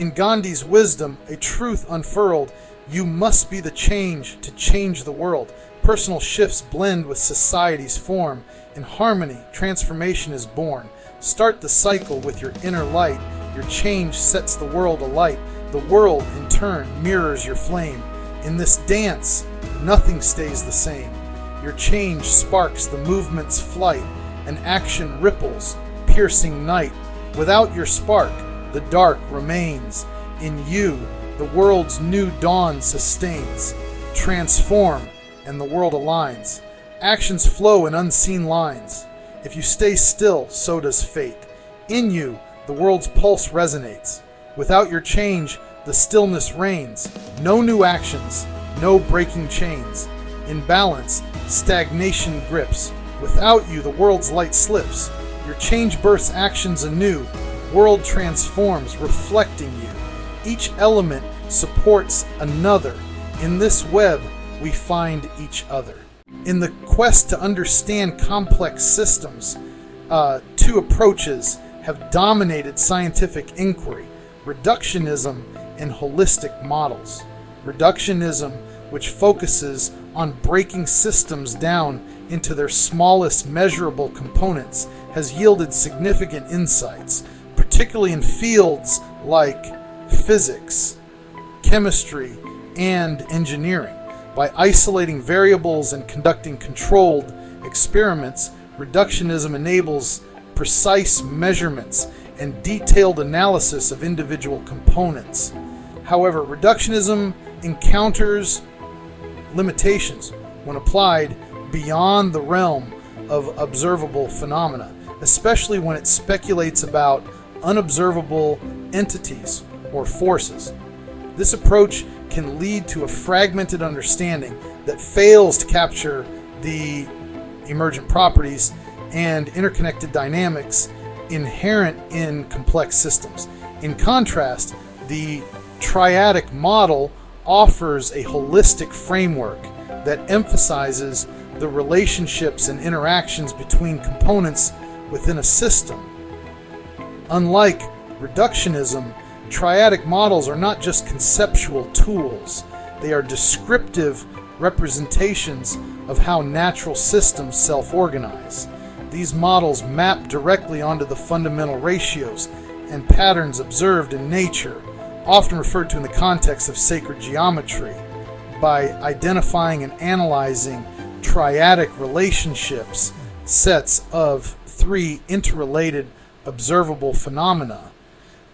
In Gandhi's wisdom, a truth unfurled, you must be the change to change the world. Personal shifts blend with society's form. In harmony, transformation is born. Start the cycle with your inner light. Your change sets the world alight. The world, in turn, mirrors your flame. In this dance, nothing stays the same. Your change sparks the movement's flight, and action ripples, piercing night. Without your spark, the dark remains. In you, the world's new dawn sustains. Transform, and the world aligns. Actions flow in unseen lines. If you stay still, so does fate. In you, the world's pulse resonates. Without your change, the stillness reigns. No new actions, no breaking chains. In balance, stagnation grips. Without you, the world's light slips. Your change births actions anew. World transforms, reflecting you. Each element supports another. In this web, we find each other. In the quest to understand complex systems, two approaches have dominated scientific inquiry: reductionism and holistic models. Reductionism, which focuses on breaking systems down into their smallest measurable components, has yielded significant insights, particularly in fields like physics, chemistry, and engineering. By isolating variables and conducting controlled experiments, reductionism enables precise measurements and detailed analysis of individual components. However, reductionism encounters limitations when applied beyond the realm of observable phenomena, especially when it speculates about unobservable entities or forces. This approach can lead to a fragmented understanding that fails to capture the emergent properties and interconnected dynamics inherent in complex systems. In contrast, the triadic model offers a holistic framework that emphasizes the relationships and interactions between components within a system. Unlike reductionism, triadic models are not just conceptual tools. They are descriptive representations of how natural systems self-organize. These models map directly onto the fundamental ratios and patterns observed in nature, often referred to in the context of sacred geometry. By identifying and analyzing triadic relationships, sets of three interrelated observable phenomena,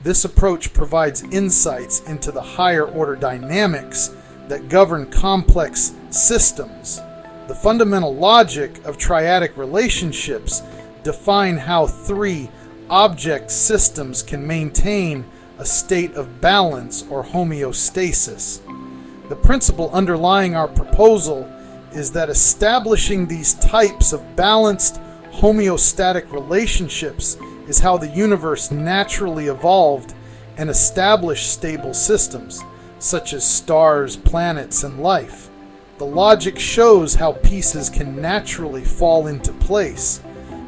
this approach provides insights into the higher order dynamics that govern complex systems. The fundamental logic of triadic relationships define how three object systems can maintain a state of balance or homeostasis. The principle underlying our proposal is that establishing these types of balanced homeostatic relationships is how the universe naturally evolved and established stable systems, such as stars, planets, and life. The logic shows how pieces can naturally fall into place,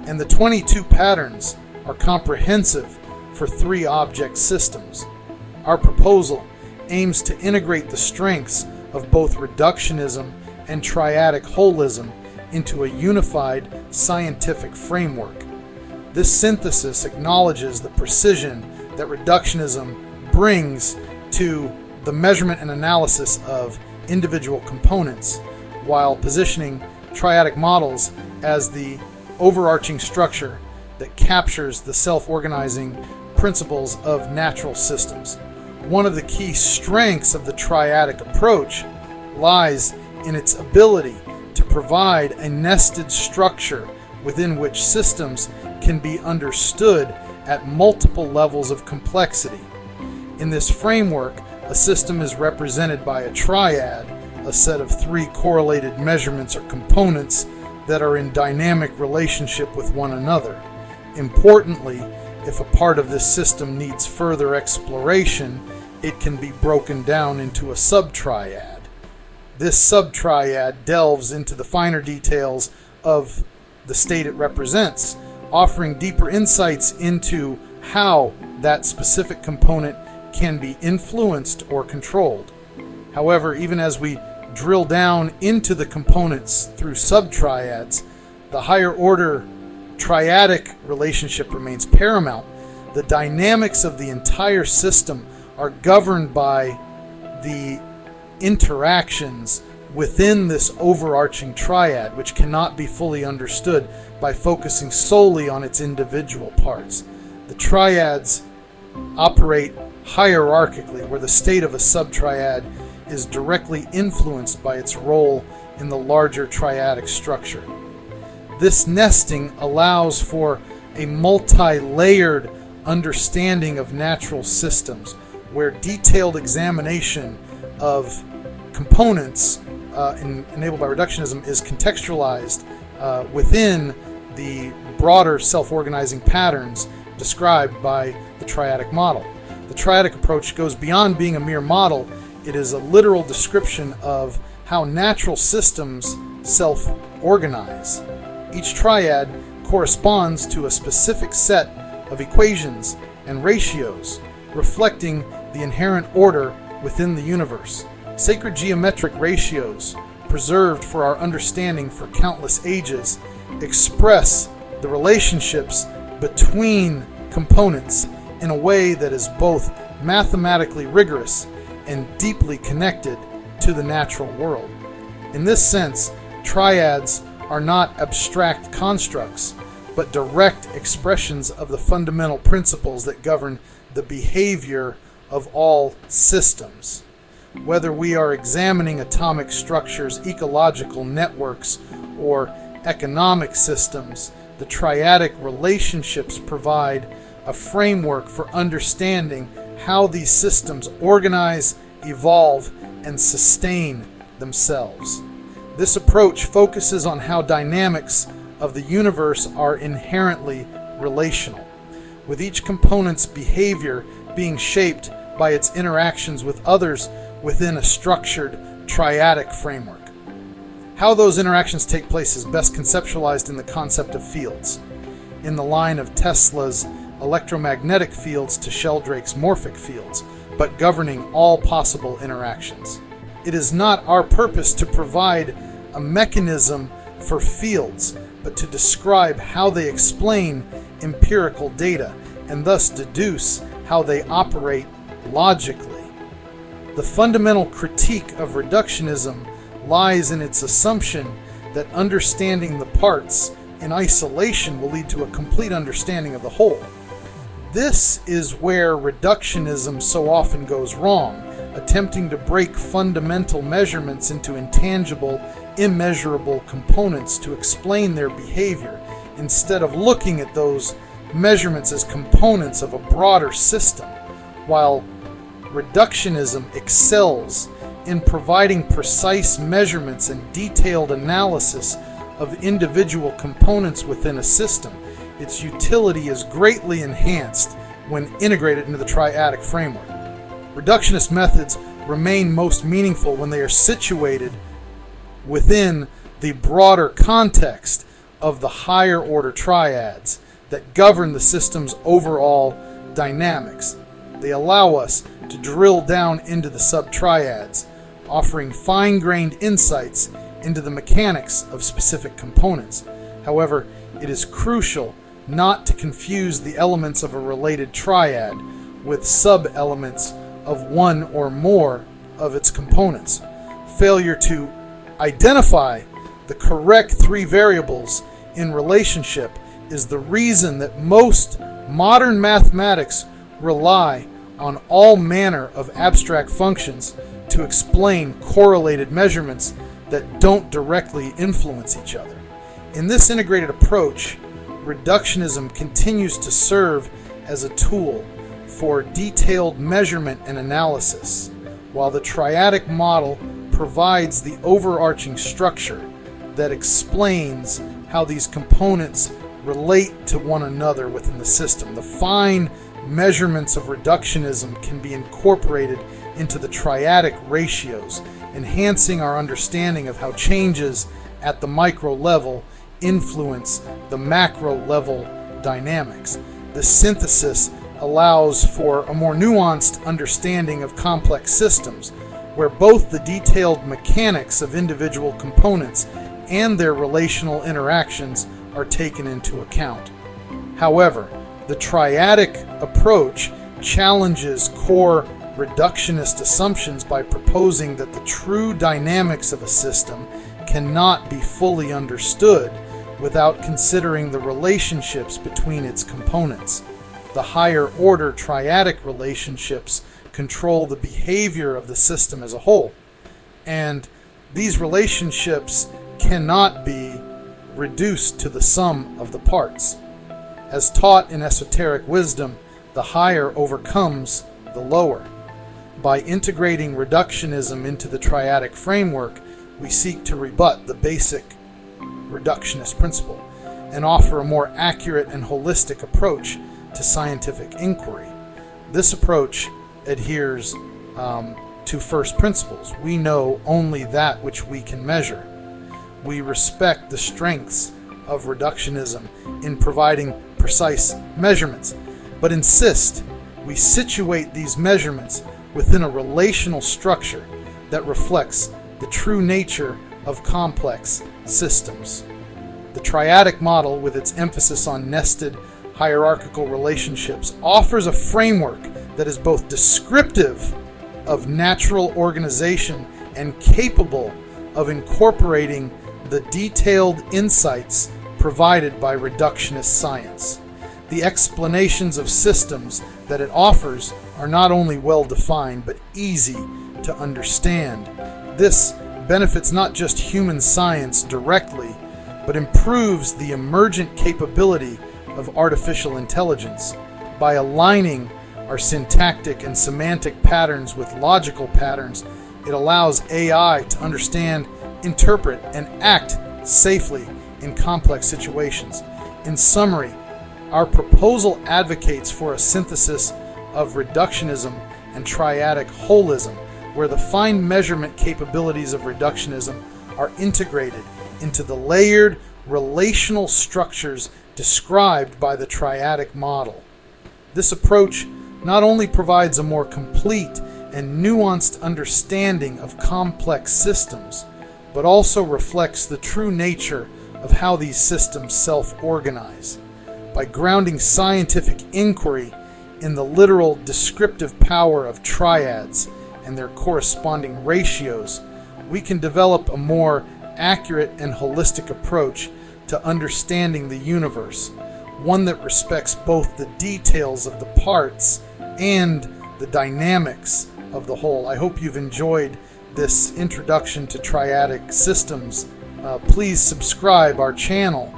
and the 22 patterns are comprehensive for three object systems. Our proposal aims to integrate the strengths of both reductionism and triadic holism into a unified scientific framework. This synthesis acknowledges the precision that reductionism brings to the measurement and analysis of individual components, while positioning triadic models as the overarching structure that captures the self-organizing principles of natural systems. One of the key strengths of the triadic approach lies in its ability to provide a nested structure within which systems can be understood at multiple levels of complexity. In this framework, a system is represented by a triad, a set of three correlated measurements or components that are in dynamic relationship with one another. Importantly, if a part of this system needs further exploration, it can be broken down into a subtriad. This subtriad delves into the finer details of the state it represents, offering deeper insights into how that specific component can be influenced or controlled. However, even as we drill down into the components through subtriads, the higher order triadic relationship remains paramount. The dynamics of the entire system are governed by the interactions within this overarching triad, which cannot be fully understood by focusing solely on its individual parts. The triads operate hierarchically, where the state of a subtriad is directly influenced by its role in the larger triadic structure. This nesting allows for a multi-layered understanding of natural systems, where detailed examination of components enabled by reductionism is contextualized within the broader self-organizing patterns described by the triadic model. The triadic approach goes beyond being a mere model. It is a literal description of how natural systems self-organize. Each triad corresponds to a specific set of equations and ratios, reflecting the inherent order within the universe. Sacred geometric ratios, preserved for our understanding for countless ages, express the relationships between components in a way that is both mathematically rigorous and deeply connected to the natural world. In this sense, triads are not abstract constructs, but direct expressions of the fundamental principles that govern the behavior of all systems. Whether we are examining atomic structures, ecological networks, or economic systems, the triadic relationships provide a framework for understanding how these systems organize, evolve, and sustain themselves. This approach focuses on how dynamics of the universe are inherently relational, with each component's behavior being shaped by its interactions with others within a structured triadic framework. How those interactions take place is best conceptualized in the concept of fields, in the line of Tesla's electromagnetic fields to Sheldrake's morphic fields, but governing all possible interactions. It is not our purpose to provide a mechanism for fields, but to describe how they explain empirical data and thus deduce how they operate logically. The fundamental critique of reductionism lies in its assumption that understanding the parts in isolation will lead to a complete understanding of the whole. This is where reductionism so often goes wrong, attempting to break fundamental measurements into intangible, immeasurable components to explain their behavior, instead of looking at those measurements as components of a broader system. While reductionism excels in providing precise measurements and detailed analysis of individual components within a system, its utility is greatly enhanced when integrated into the triadic framework. Reductionist methods remain most meaningful when they are situated within the broader context of the higher order triads that govern the system's overall dynamics. They allow us to drill down into the subtriads, offering fine-grained insights into the mechanics of specific components. However, it is crucial not to confuse the elements of a related triad with sub-elements of one or more of its components. Failure to identify the correct three variables in relationship is the reason that most modern mathematics rely on all manner of abstract functions to explain correlated measurements that don't directly influence each other. In this integrated approach, reductionism continues to serve as a tool for detailed measurement and analysis, while the triadic model provides the overarching structure that explains how these components relate to one another within the system. The fine measurements of reductionism can be incorporated into the triadic ratios, enhancing our understanding of how changes at the micro level influence the macro level dynamics. The synthesis allows for a more nuanced understanding of complex systems, where both the detailed mechanics of individual components and their relational interactions are taken into account. However, the triadic approach challenges core reductionist assumptions by proposing that the true dynamics of a system cannot be fully understood without considering the relationships between its components. The higher order triadic relationships control the behavior of the system as a whole, and these relationships cannot be reduced to the sum of the parts. As taught in esoteric wisdom, the higher overcomes the lower. By integrating reductionism into the triadic framework, we seek to rebut the basic reductionist principle and offer a more accurate and holistic approach to scientific inquiry. This approach adheres to first principles. We know only that which we can measure. We respect the strengths of reductionism in providing precise measurements, but insist we situate these measurements within a relational structure that reflects the true nature of complex systems. The triadic model, with its emphasis on nested hierarchical relationships, offers a framework that is both descriptive of natural organization and capable of incorporating the detailed insights provided by reductionist science. The explanations of systems that it offers are not only well defined, but easy to understand. This benefits not just human science directly, but improves the emergent capability of artificial intelligence. By aligning our syntactic and semantic patterns with logical patterns, it allows AI to understand, interpret, and act safely in complex situations. In summary, our proposal advocates for a synthesis of reductionism and triadic holism, where the fine measurement capabilities of reductionism are integrated into the layered relational structures described by the triadic model. This approach not only provides a more complete and nuanced understanding of complex systems, but also reflects the true nature of how these systems self-organize. By grounding scientific inquiry in the literal descriptive power of triads and their corresponding ratios, we can develop a more accurate and holistic approach to understanding the universe, one that respects both the details of the parts and the dynamics of the whole. I hope you've enjoyed this introduction to triadic systems. Please subscribe our channel.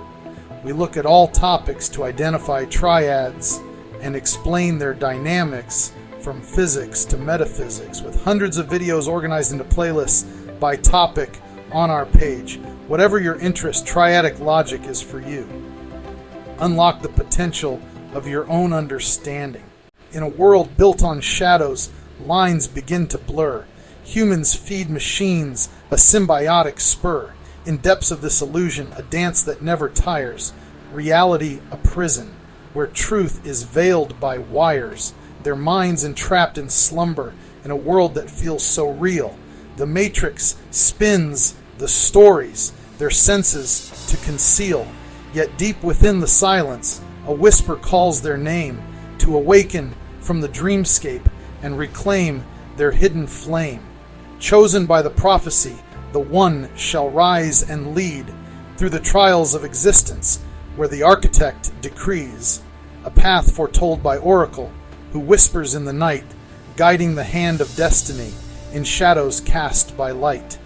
We look at all topics to identify triads and explain their dynamics, from physics to metaphysics, with hundreds of videos organized into playlists by topic on our page. Whatever your interest, triadic logic is for you. Unlock the potential of your own understanding. In a world built on shadows, lines begin to blur. Humans feed machines a symbiotic spur. In depths of this illusion, a dance that never tires. Reality a prison, where truth is veiled by wires. Their minds entrapped in slumber in a world that feels so real. The matrix spins the stories their senses to conceal. Yet deep within the silence, a whisper calls their name to awaken from the dreamscape and reclaim their hidden flame. Chosen by the prophecy, the one shall rise and lead through the trials of existence, where the architect decrees, a path foretold by oracle, who whispers in the night, guiding the hand of destiny in shadows cast by light.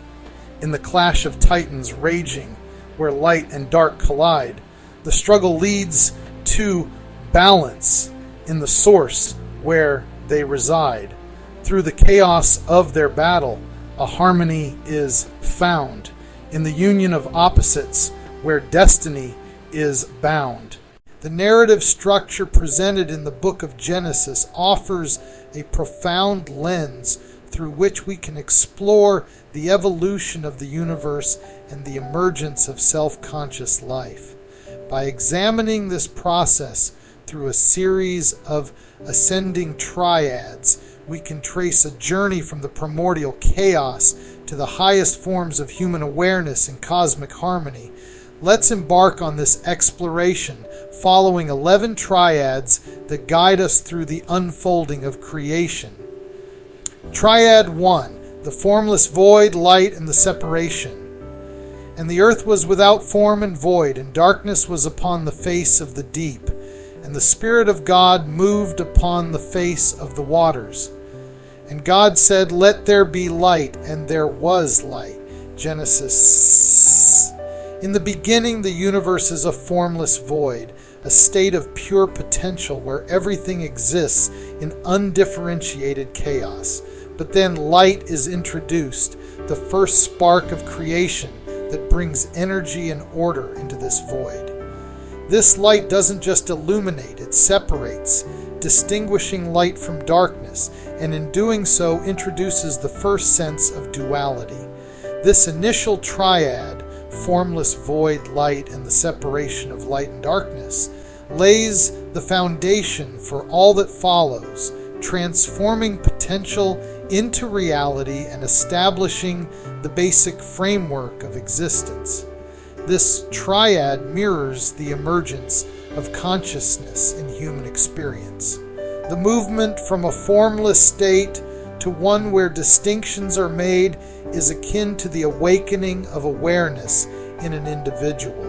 In the clash of titans raging, where light and dark collide, the struggle leads to balance in the source where they reside. Through the chaos of their battle, a harmony is found in the union of opposites where destiny is bound. The narrative structure presented in the book of Genesis offers a profound lens through which we can explore the evolution of the universe and the emergence of self-conscious life. By examining this process through a series of ascending triads, we can trace a journey from the primordial chaos to the highest forms of human awareness and cosmic harmony. Let's embark on this exploration, following 11 triads that guide us through the unfolding of creation. Triad 1, the formless void, light, and the separation. And the earth was without form and void, and darkness was upon the face of the deep. And the Spirit of God moved upon the face of the waters. And God said, "Let there be light," and there was light. Genesis. In the beginning, the universe is a formless void, a state of pure potential where everything exists in undifferentiated chaos. But then light is introduced, the first spark of creation that brings energy and order into this void. This light doesn't just illuminate, it separates, distinguishing light from darkness, and in doing so introduces the first sense of duality. This initial triad, formless void, light, and the separation of light and darkness, lays the foundation for all that follows, transforming potential into reality and establishing the basic framework of existence. This triad mirrors the emergence of consciousness in human experience. The movement from a formless state to one where distinctions are made is akin to the awakening of awareness in an individual.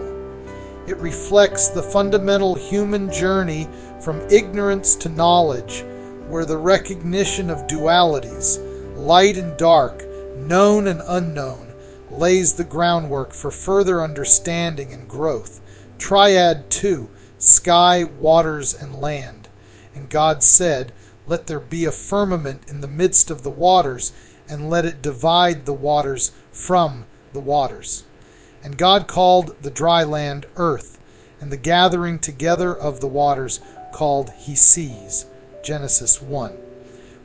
It reflects the fundamental human journey from ignorance to knowledge, where the recognition of dualities, light and dark, known and unknown, lays the groundwork for further understanding and growth. Triad 2, sky, waters, and land. And God said, "Let there be a firmament in the midst of the waters, and let it divide the waters from the waters." And God called the dry land earth, and the gathering together of the waters called he seas. Genesis 1.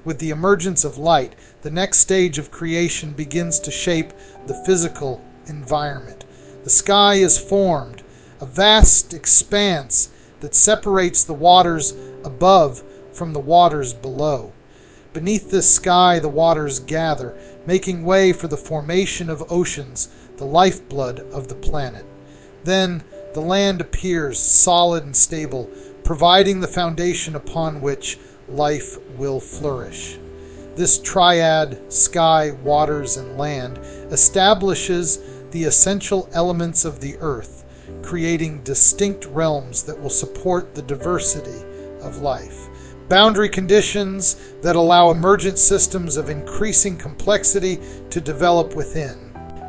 With the emergence of light, the next stage of creation begins to shape the physical environment. The sky is formed, a vast expanse that separates the waters above from the waters below. Beneath this sky, the waters gather, making way for the formation of oceans, the lifeblood of the planet. Then the land appears solid and stable, providing the foundation upon which life will flourish. This triad, sky, waters, and land, establishes the essential elements of the earth, creating distinct realms that will support the diversity of life. Boundary conditions that allow emergent systems of increasing complexity to develop within.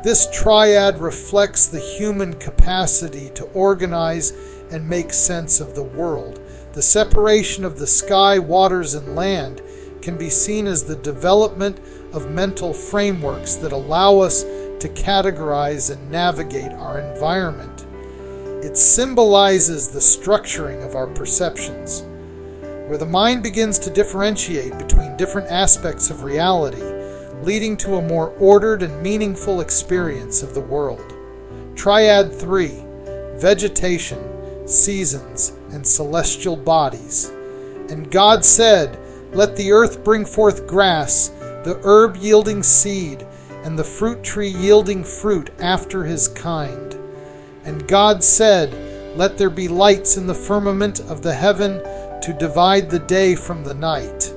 This triad reflects the human capacity to organize and make sense of the world. The separation of the sky, waters, and land can be seen as the development of mental frameworks that allow us to categorize and navigate our environment. It symbolizes the structuring of our perceptions, where the mind begins to differentiate between different aspects of reality, leading to a more ordered and meaningful experience of the world. Triad 3, vegetation, seasons, and celestial bodies. And God said, "Let the earth bring forth grass, the herb yielding seed, and the fruit tree yielding fruit after his kind." And God said, "Let there be lights in the firmament of the heaven to divide the day from the night,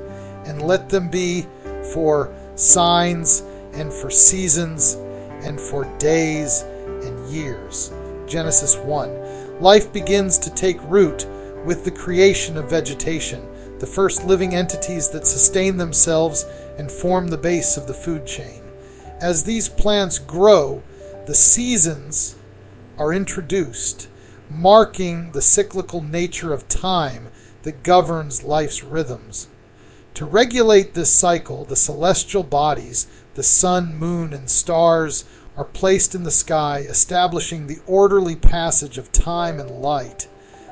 and let them be for signs and for seasons and for days and years." Genesis 1. Life begins to take root with the creation of vegetation, the first living entities that sustain themselves and form the base of the food chain. As these plants grow, the seasons are introduced, marking the cyclical nature of time that governs life's rhythms. To regulate this cycle, the celestial bodies, the sun, moon, and stars, are placed in the sky, establishing the orderly passage of time and light.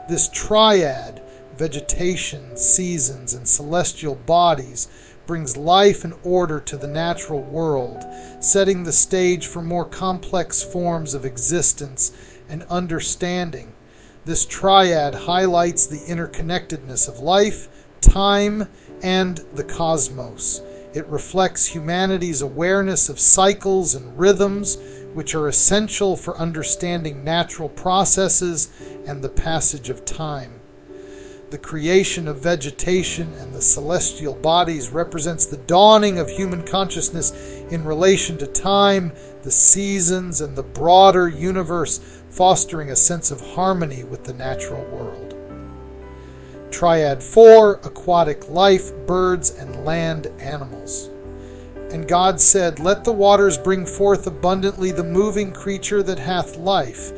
This triad, vegetation, seasons, and celestial bodies, brings life and order to the natural world, setting the stage for more complex forms of existence and understanding. This triad highlights the interconnectedness of life, time, and the cosmos. It reflects humanity's awareness of cycles and rhythms, which are essential for understanding natural processes and the passage of time. The creation of vegetation and the celestial bodies represents the dawning of human consciousness in relation to time, the seasons, and the broader universe, fostering a sense of harmony with the natural world. Triad 4, aquatic life, birds, and land animals. And God said, Let the waters bring forth abundantly the moving creature that hath life.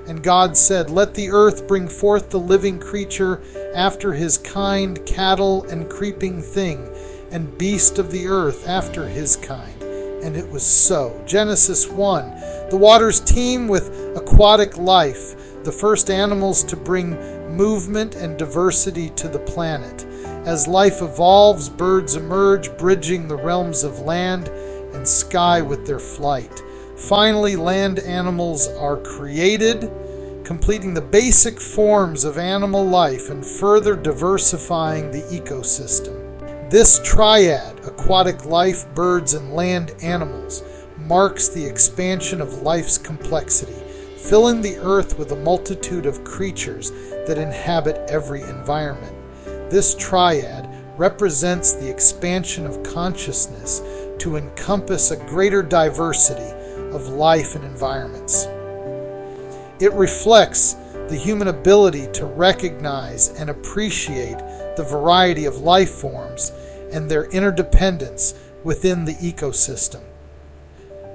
And God said, Let the earth bring forth the living creature after his kind, cattle and creeping thing, and beast of the earth after his kind. And it was so. Genesis 1. The waters teem with aquatic life, the first animals to bring movement and diversity to the planet. As life evolves, birds emerge, bridging the realms of land and sky with their flight. Finally, land animals are created, completing the basic forms of animal life and further diversifying the ecosystem. This triad, aquatic life, birds, and land animals, marks the expansion of life's complexity, filling the earth with a multitude of creatures that inhabit every environment. This triad represents the expansion of consciousness to encompass a greater diversity of life and environments. It reflects the human ability to recognize and appreciate the variety of life forms and their interdependence within the ecosystem.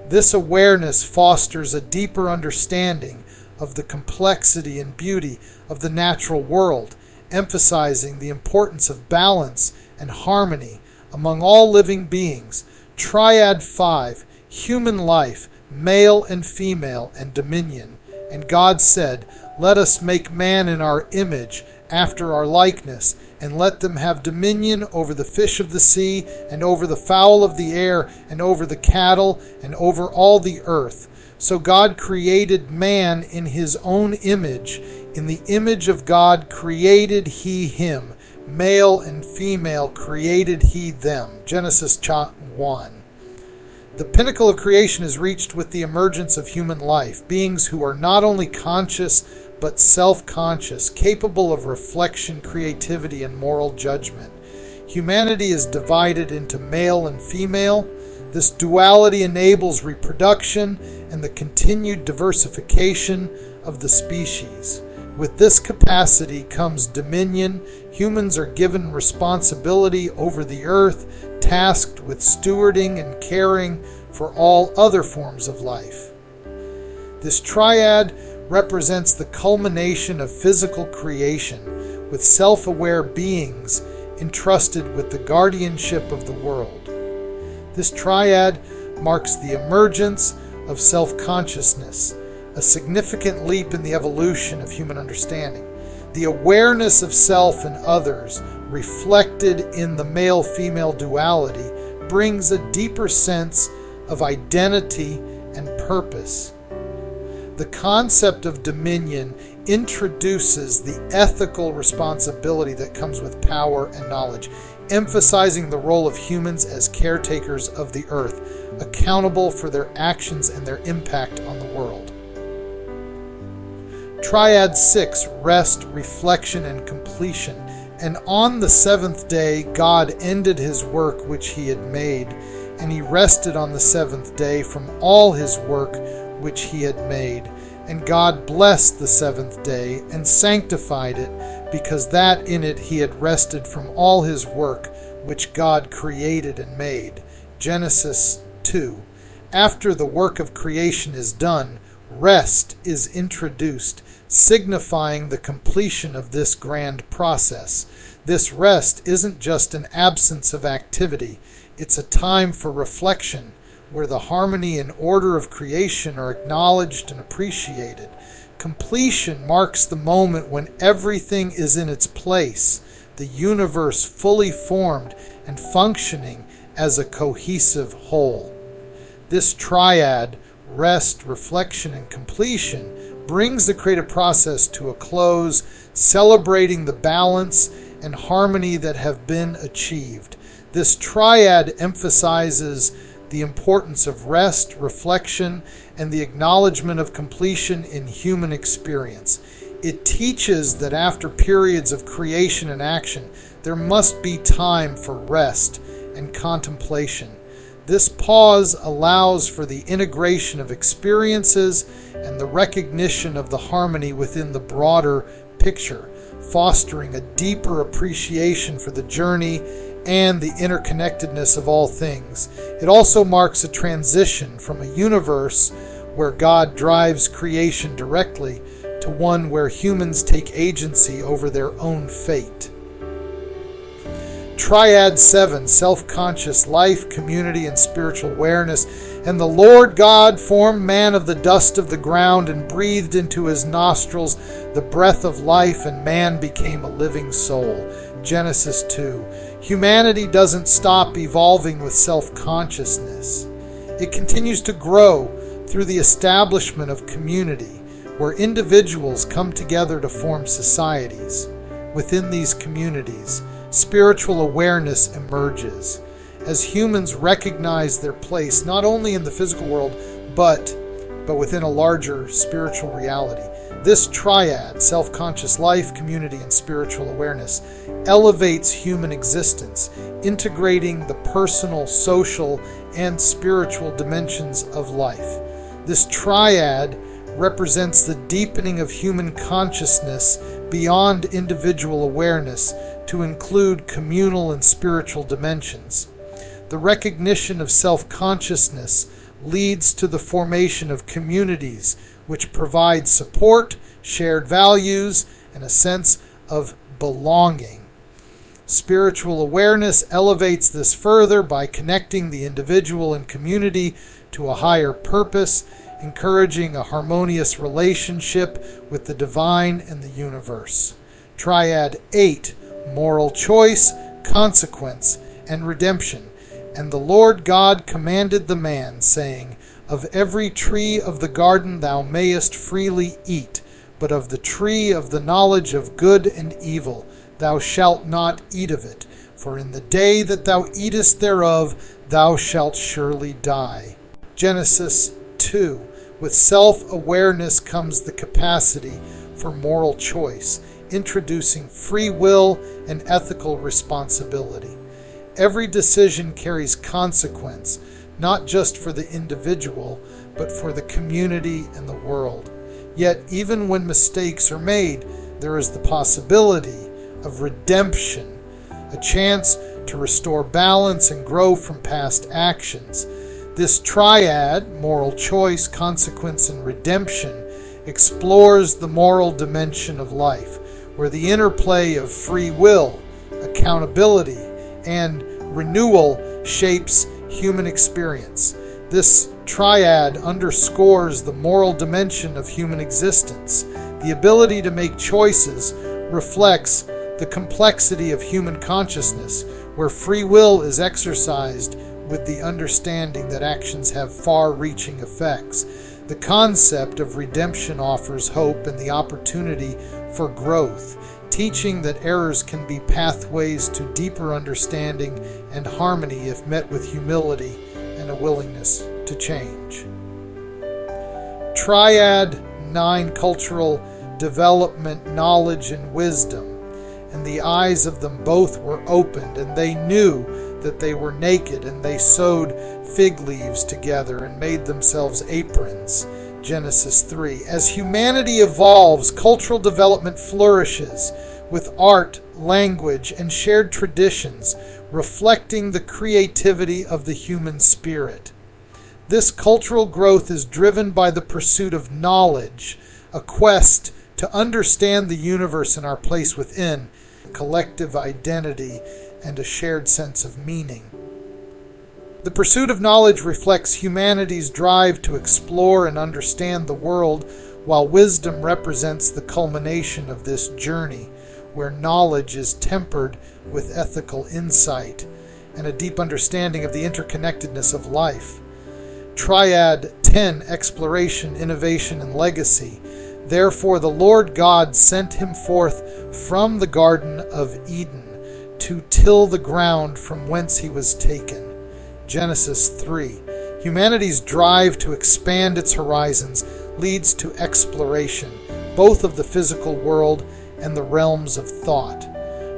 This awareness fosters a deeper understanding of the complexity and beauty of the natural world, emphasizing the importance of balance and harmony among all living beings. Triad 5, human life, male and female, and dominion. And God said, Let us make man in our image, after our likeness, and let them have dominion over the fish of the sea, and over the fowl of the air, and over the cattle, and over all the earth. So God created man in his own image. In the image of God created he him. Male and female created he them. Genesis 1. The pinnacle of creation is reached with the emergence of human life, beings who are not only conscious, but self-conscious, capable of reflection, creativity, and moral judgment. Humanity is divided into male and female. This duality enables reproduction and the continued diversification of the species. With this capacity comes dominion. Humans are given responsibility over the earth, tasked with stewarding and caring for all other forms of life. This triad represents the culmination of physical creation, with self-aware beings entrusted with the guardianship of the world. This triad marks the emergence of self-consciousness, a significant leap in the evolution of human understanding. The awareness of self and others, reflected in the male-female duality, brings a deeper sense of identity and purpose. The concept of dominion introduces the ethical responsibility that comes with power and knowledge, emphasizing the role of humans as caretakers of the earth, accountable for their actions and their impact on the world. Triad 6, rest, reflection, and completion. And on the seventh day God ended his work which he had made, and he rested on the seventh day from all his work which he had made. And God blessed the seventh day and sanctified it, because that in it he had rested from all his work which God created and made. Genesis 2. After the work of creation is done, rest is introduced, signifying the completion of this grand process. This rest isn't just an absence of activity, it's a time for reflection, where the harmony and order of creation are acknowledged and appreciated. Completion marks the moment when everything is in its place, the universe fully formed and functioning as a cohesive whole. This triad, rest, reflection, and completion, brings the creative process to a close, celebrating the balance and harmony that have been achieved. This triad emphasizes the importance of rest, reflection, and the acknowledgement of completion in human experience. It teaches that after periods of creation and action, there must be time for rest and contemplation. This pause allows for the integration of experiences and the recognition of the harmony within the broader picture, fostering a deeper appreciation for the journey and the interconnectedness of all things. It also marks a transition from a universe where God drives creation directly to one where humans take agency over their own fate. Triad 7, self-conscious life, community, and spiritual awareness. And the Lord God formed man of the dust of the ground and breathed into his nostrils the breath of life, and man became a living soul. Genesis 2. Humanity doesn't stop evolving with self-consciousness. It continues to grow through the establishment of community, where individuals come together to form societies. Within these communities, spiritual awareness emerges as humans recognize their place not only in the physical world but within a larger spiritual reality. This triad, self-conscious life, community, and spiritual awareness, elevates human existence, integrating the personal, social, and spiritual dimensions of life. This triad represents the deepening of human consciousness beyond individual awareness to include communal and spiritual dimensions. The recognition of self-consciousness leads to the formation of communities which provide support, shared values, and a sense of belonging. Spiritual awareness elevates this further by connecting the individual and community to a higher purpose, encouraging a harmonious relationship with the divine and the universe. Triad 8, moral choice, consequence, and redemption. And the Lord God commanded the man, saying, Of every tree of the garden thou mayest freely eat, but of the tree of the knowledge of good and evil thou shalt not eat of it, for in the day that thou eatest thereof thou shalt surely die. Genesis 2. With self-awareness comes the capacity for moral choice, introducing free will and ethical responsibility. Every decision carries consequence, not just for the individual, but for the community and the world. Yet, even when mistakes are made, there is the possibility of redemption, a chance to restore balance and grow from past actions. This triad, moral choice, consequence, and redemption, explores the moral dimension of life, where the interplay of free will, accountability, and renewal shapes human experience. This triad underscores the moral dimension of human existence. The ability to make choices reflects the complexity of human consciousness, where free will is exercised with the understanding that actions have far-reaching effects. The concept of redemption offers hope and the opportunity for growth, teaching that errors can be pathways to deeper understanding and harmony if met with humility and a willingness to change. Triad 9, cultural development, knowledge, and wisdom. And the eyes of them both were opened, and they knew that they were naked, and they sewed fig leaves together and made themselves aprons. Genesis 3. As humanity evolves, cultural development flourishes with art, language, and shared traditions, reflecting the creativity of the human spirit. This cultural growth is driven by the pursuit of knowledge, a quest to understand the universe and our place within, collective identity, and a shared sense of meaning. The pursuit of knowledge reflects humanity's drive to explore and understand the world, while wisdom represents the culmination of this journey, where knowledge is tempered with ethical insight and a deep understanding of the interconnectedness of life. Triad 10, exploration, innovation, and legacy. Therefore the Lord God sent him forth from the Garden of Eden to till the ground from whence he was taken. Genesis 3. Humanity's drive to expand its horizons leads to exploration, both of the physical world and the realms of thought.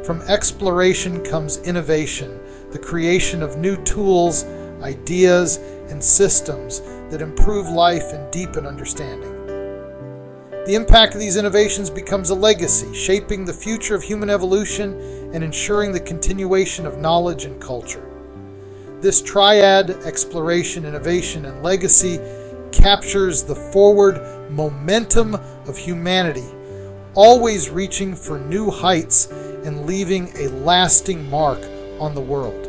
From exploration comes innovation, the creation of new tools, ideas, and systems that improve life and deepen understanding. The impact of these innovations becomes a legacy, shaping the future of human evolution and ensuring the continuation of knowledge and culture. This triad, exploration, innovation, and legacy, captures the forward momentum of humanity, always reaching for new heights and leaving a lasting mark on the world.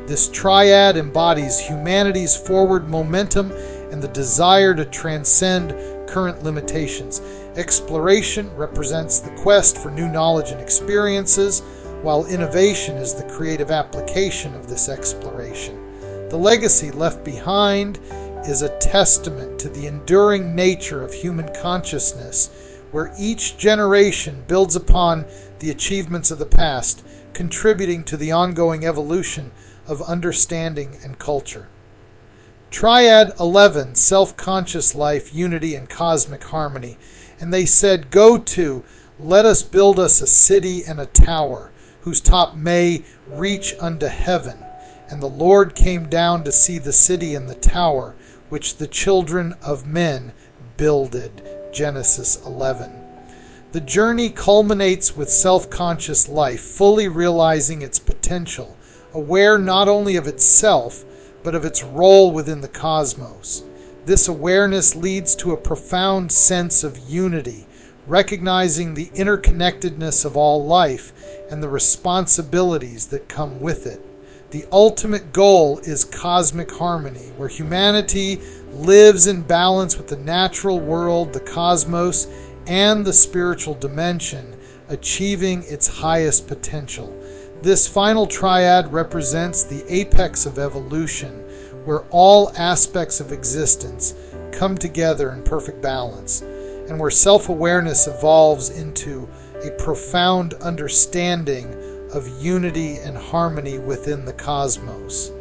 This triad embodies humanity's forward momentum and the desire to transcend current limitations. Exploration represents the quest for new knowledge and experiences, while innovation is the creative application of this exploration. The legacy left behind is a testament to the enduring nature of human consciousness, where each generation builds upon the achievements of the past, contributing to the ongoing evolution of understanding and culture. Triad 11, self-conscious life, unity, and cosmic harmony. And they said, "Go to, let us build us a city and a tower, whose top may reach unto heaven. And the Lord came down to see the city and the tower, which the children of men builded." Genesis 11. The journey culminates with self-conscious life, fully realizing its potential, aware not only of itself, but of its role within the cosmos. This awareness leads to a profound sense of unity, recognizing the interconnectedness of all life and the responsibilities that come with it. The ultimate goal is cosmic harmony, where humanity lives in balance with the natural world, the cosmos, and the spiritual dimension, achieving its highest potential. This final triad represents the apex of evolution, where all aspects of existence come together in perfect balance, and where self-awareness evolves into a profound understanding of unity and harmony within the cosmos.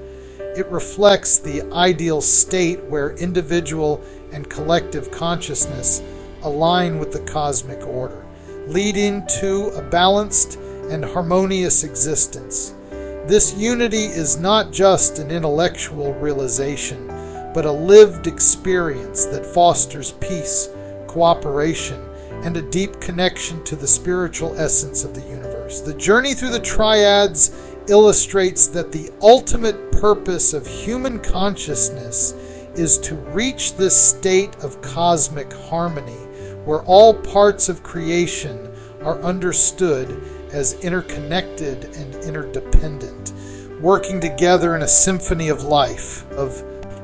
It reflects the ideal state where individual and collective consciousness align with the cosmic order, leading to a balanced and harmonious existence. This unity is not just an intellectual realization, but a lived experience that fosters peace, cooperation, and a deep connection to the spiritual essence of the universe. The journey through the triads illustrates that the ultimate purpose of human consciousness is to reach this state of cosmic harmony, where all parts of creation are understood as interconnected and interdependent, working together in a symphony of life.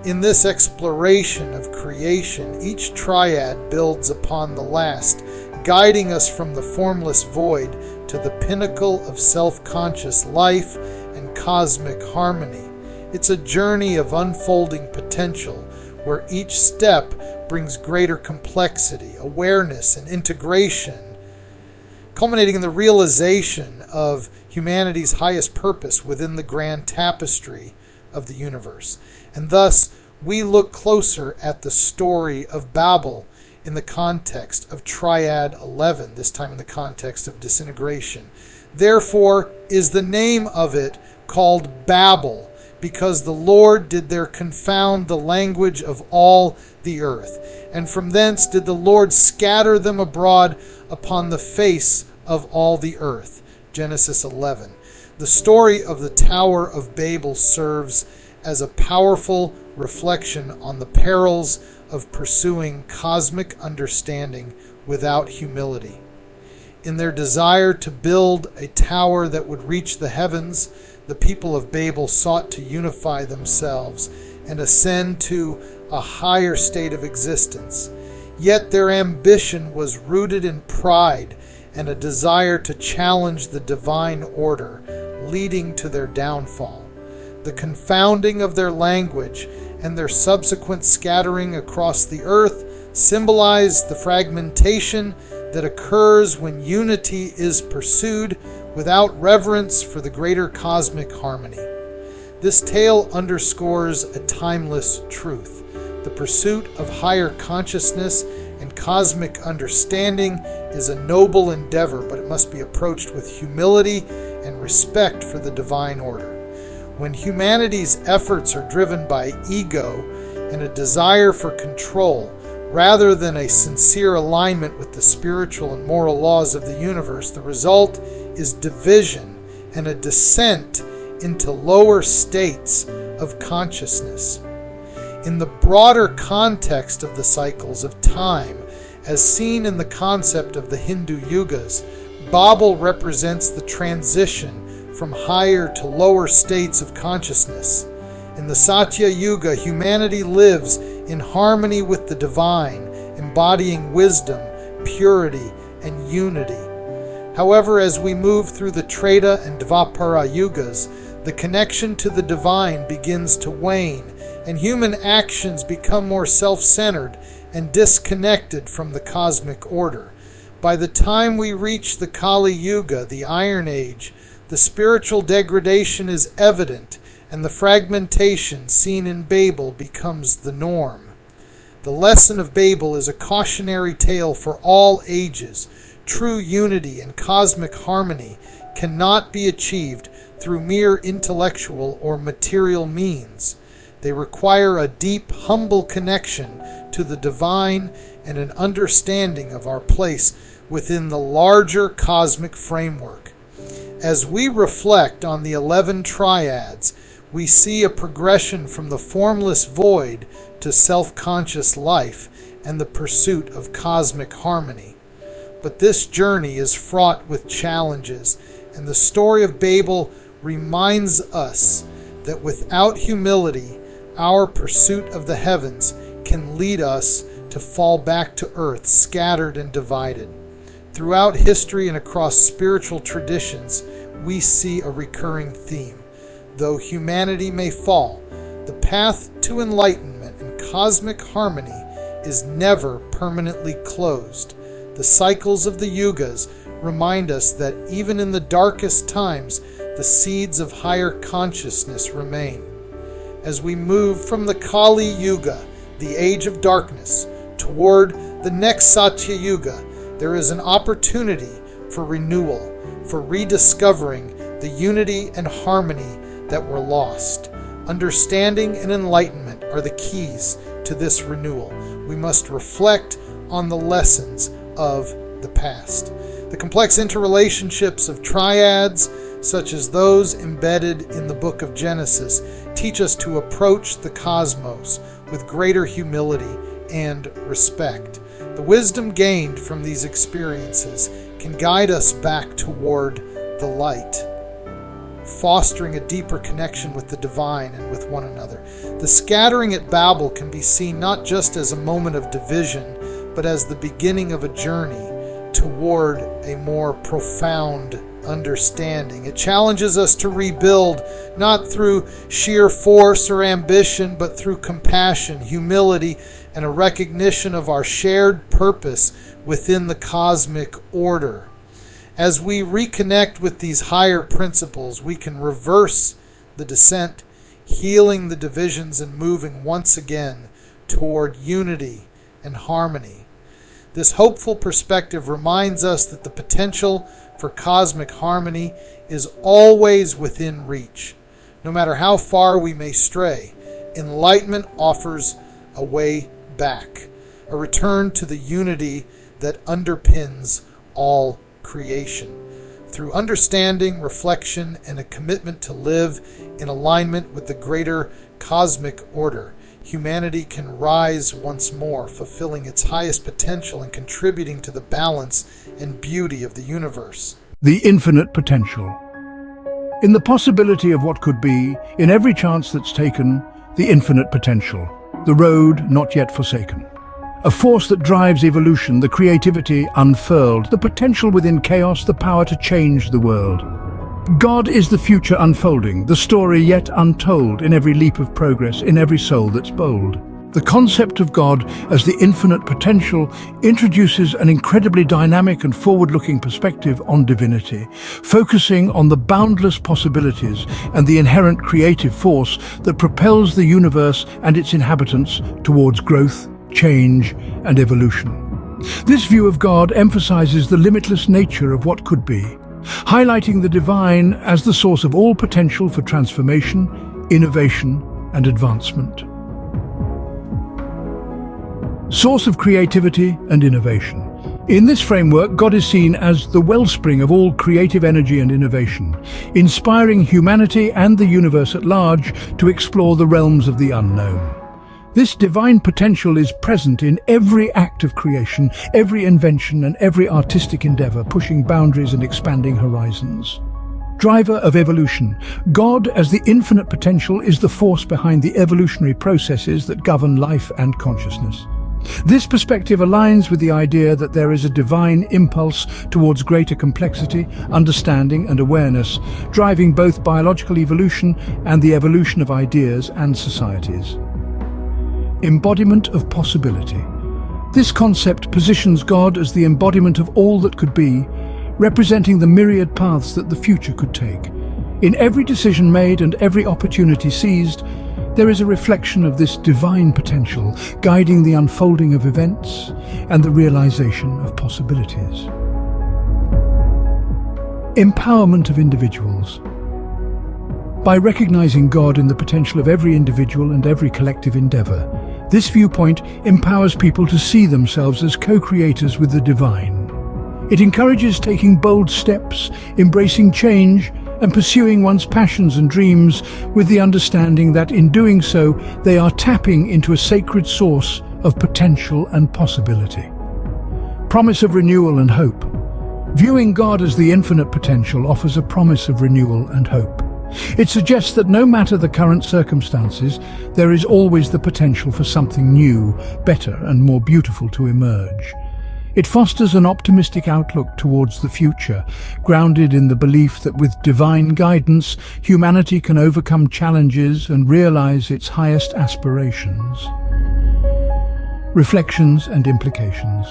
In this exploration of creation, each triad builds upon the last, guiding us from the formless void to the pinnacle of self-conscious life and cosmic harmony. It's a journey of unfolding potential, where each step brings greater complexity, awareness, and integration, culminating in the realization of humanity's highest purpose within the grand tapestry of the universe. And thus, we look closer at the story of Babel in the context of Triad 11, this time in the context of disintegration. Therefore is the name of it called Babel, because the Lord did there confound the language of all the earth. And from thence did the Lord scatter them abroad upon the face of all the earth. Genesis 11. The story of the Tower of Babel serves as a powerful reflection on the perils of pursuing cosmic understanding without humility. In their desire to build a tower that would reach the heavens, the people of Babel sought to unify themselves and ascend to a higher state of existence. Yet their ambition was rooted in pride and a desire to challenge the divine order, leading to their downfall. The confounding of their language and their subsequent scattering across the earth symbolize the fragmentation that occurs when unity is pursued without reverence for the greater cosmic harmony. This tale underscores a timeless truth. The pursuit of higher consciousness and cosmic understanding is a noble endeavor, but it must be approached with humility and respect for the divine order. When humanity's efforts are driven by ego and a desire for control, rather than a sincere alignment with the spiritual and moral laws of the universe, the result is division and a descent into lower states of consciousness. In the broader context of the cycles of time, as seen in the concept of the Hindu yugas, Babel represents the transition from higher to lower states of consciousness. In the Satya Yuga, humanity lives in harmony with the divine, embodying wisdom, purity, and unity. However, as we move through the Treta and Dvapara Yugas, the connection to the divine begins to wane, and human actions become more self-centered and disconnected from the cosmic order. By the time we reach the Kali Yuga, the Iron Age, the spiritual degradation is evident, and the fragmentation seen in Babel becomes the norm. The lesson of Babel is a cautionary tale for all ages. True unity and cosmic harmony cannot be achieved through mere intellectual or material means. They require a deep, humble connection to the divine and an understanding of our place within the larger cosmic framework. As we reflect on the 11 triads, we see a progression from the formless void to self-conscious life and the pursuit of cosmic harmony. But this journey is fraught with challenges, and the story of Babel reminds us that without humility, our pursuit of the heavens can lead us to fall back to earth, scattered and divided. Throughout history and across spiritual traditions, we see a recurring theme. Though humanity may fall, the path to enlightenment and cosmic harmony is never permanently closed. The cycles of the yugas remind us that even in the darkest times, the seeds of higher consciousness remain. As we move from the Kali Yuga, the age of darkness, toward the next Satya Yuga, there is an opportunity for renewal, for rediscovering the unity and harmony that were lost. Understanding and enlightenment are the keys to this renewal. We must reflect on the lessons of the past. The complex interrelationships of triads, such as those embedded in the book of Genesis, teach us to approach the cosmos with greater humility and respect. The wisdom gained from these experiences can guide us back toward the light, fostering a deeper connection with the divine and with one another. The scattering at Babel can be seen not just as a moment of division, but as the beginning of a journey toward a more profound understanding. It challenges us to rebuild, not through sheer force or ambition, but through compassion, humility, and a recognition of our shared purpose within the cosmic order. As we reconnect with these higher principles, we can reverse the descent, healing the divisions and moving once again toward unity and harmony. This hopeful perspective reminds us that the potential for cosmic harmony is always within reach. No matter how far we may stray, enlightenment offers a way back, a return to the unity that underpins all creation. Through understanding, reflection, and a commitment to live in alignment with the greater cosmic order, humanity can rise once more, fulfilling its highest potential and contributing to the balance and beauty of the universe. The infinite potential. In the possibility of what could be, in every chance that's taken, the infinite potential, the road not yet forsaken. A force that drives evolution, the creativity unfurled, the potential within chaos, the power to change the world. God is the future unfolding, the story yet untold in every leap of progress, in every soul that's bold. The concept of God as the infinite potential introduces an incredibly dynamic and forward-looking perspective on divinity, focusing on the boundless possibilities and the inherent creative force that propels the universe and its inhabitants towards growth, change, and evolution. This view of God emphasizes the limitless nature of what could be, highlighting the divine as the source of all potential for transformation, innovation, and advancement. Source of creativity and innovation. In this framework, God is seen as the wellspring of all creative energy and innovation, inspiring humanity and the universe at large to explore the realms of the unknown. This divine potential is present in every act of creation, every invention, and every artistic endeavor, pushing boundaries and expanding horizons. Driver of evolution. God as the infinite potential is the force behind the evolutionary processes that govern life and consciousness. This perspective aligns with the idea that there is a divine impulse towards greater complexity, understanding, and awareness, driving both biological evolution and the evolution of ideas and societies. Embodiment of possibility. This concept positions God as the embodiment of all that could be, representing the myriad paths that the future could take. In every decision made and every opportunity seized, there is a reflection of this divine potential, guiding the unfolding of events and the realization of possibilities. Empowerment of individuals. By recognizing God in the potential of every individual and every collective endeavor, this viewpoint empowers people to see themselves as co-creators with the divine. It encourages taking bold steps, embracing change, and pursuing one's passions and dreams with the understanding that in doing so, they are tapping into a sacred source of potential and possibility. Promise of renewal and hope. Viewing God as the infinite potential offers a promise of renewal and hope. It suggests that no matter the current circumstances, there is always the potential for something new, better, and more beautiful to emerge. It fosters an optimistic outlook towards the future, grounded in the belief that with divine guidance, humanity can overcome challenges and realize its highest aspirations. Reflections and implications.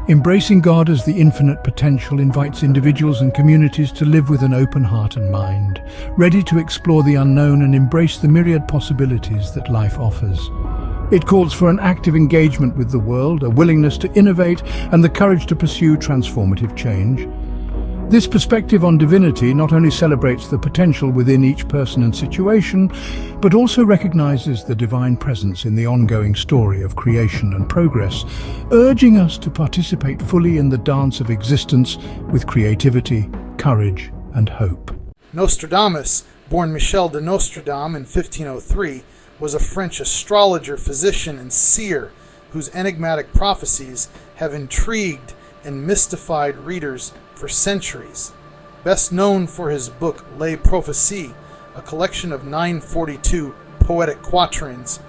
Embracing God as the infinite potential invites individuals and communities to live with an open heart and mind, ready to explore the unknown and embrace the myriad possibilities that life offers. It calls for an active engagement with the world, a willingness to innovate, and the courage to pursue transformative change. This perspective on divinity not only celebrates the potential within each person and situation, but also recognizes the divine presence in the ongoing story of creation and progress, urging us to participate fully in the dance of existence with creativity, courage, and hope. Nostradamus, born Michel de Nostradam in 1503, was a French astrologer, physician, and seer whose enigmatic prophecies have intrigued and mystified readers for centuries. Best known for his book Les Prophéties, a collection of 942 poetic quatrains,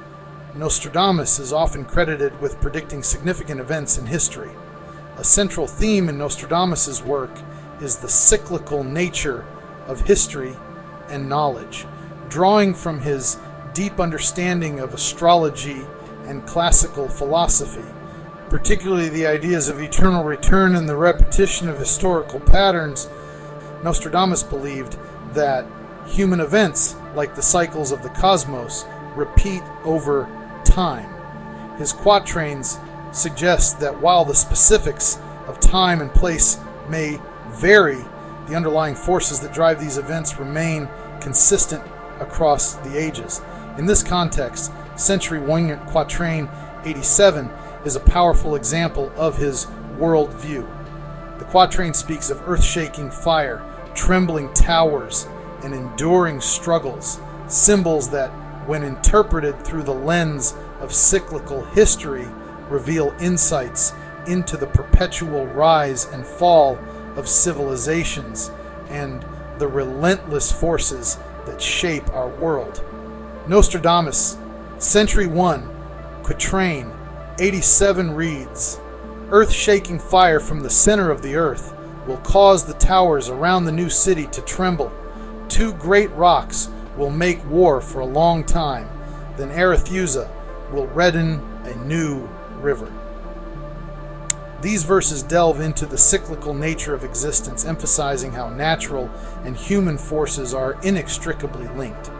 Nostradamus is often credited with predicting significant events in history. A central theme in Nostradamus's work is the cyclical nature of history and knowledge, drawing from his deep understanding of astrology and classical philosophy, particularly the ideas of eternal return and the repetition of historical patterns. Nostradamus believed that human events, like the cycles of the cosmos, repeat over time. His quatrains suggest that while the specifics of time and place may vary, the underlying forces that drive these events remain consistent across the ages. In this context, Century One Quatrain 87 is a powerful example of his worldview. The quatrain speaks of earth-shaking fire, trembling towers, and enduring struggles, symbols that, when interpreted through the lens of cyclical history, reveal insights into the perpetual rise and fall of civilizations and the relentless forces that shape our world. Nostradamus, Century 1, Quatrain 87 reads, "Earth-shaking fire from the center of the earth will cause the towers around the new city to tremble. Two great rocks will make war for a long time. Then Arethusa, will redden a new river. These verses delve into the cyclical nature of existence, emphasizing how natural and human forces are inextricably linked.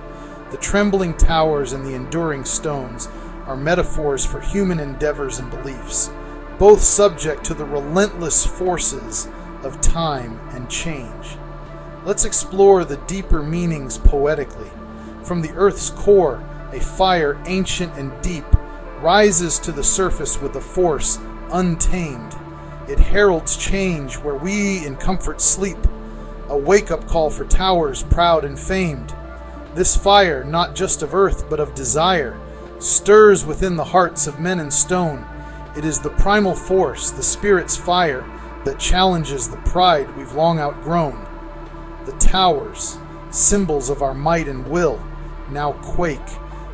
The trembling towers and the enduring stones are metaphors for human endeavors and beliefs, both subject to the relentless forces of time and change. Let's explore the deeper meanings poetically. From the earth's core, a fire ancient and deep rises to the surface with a force untamed. It heralds change where we in comfort sleep, a wake-up call for towers proud and famed. This fire, not just of earth but of desire, stirs within the hearts of men and stone. It is the primal force, the spirit's fire, that challenges the pride we've long outgrown. The towers, symbols of our might and will, now quake,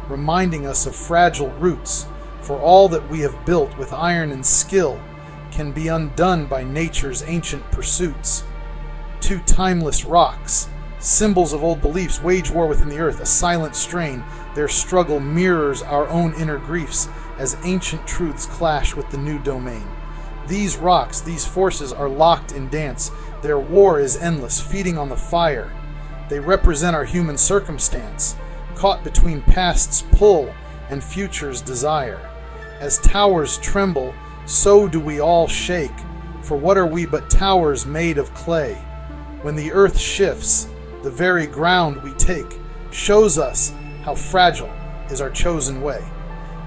reminding us of fragile roots, for all that we have built with iron and skill can be undone by nature's ancient pursuits. Two timeless rocks, symbols of old beliefs, wage war within the earth, a silent strain. Their struggle mirrors our own inner griefs as ancient truths clash with the new domain. These rocks, these forces are locked in dance. Their war is endless, feeding on the fire. They represent our human circumstance, caught between past's pull and future's desire. As towers tremble, so do we all shake, for what are we but towers made of clay? When the earth shifts, the very ground we take shows us how fragile is our chosen way.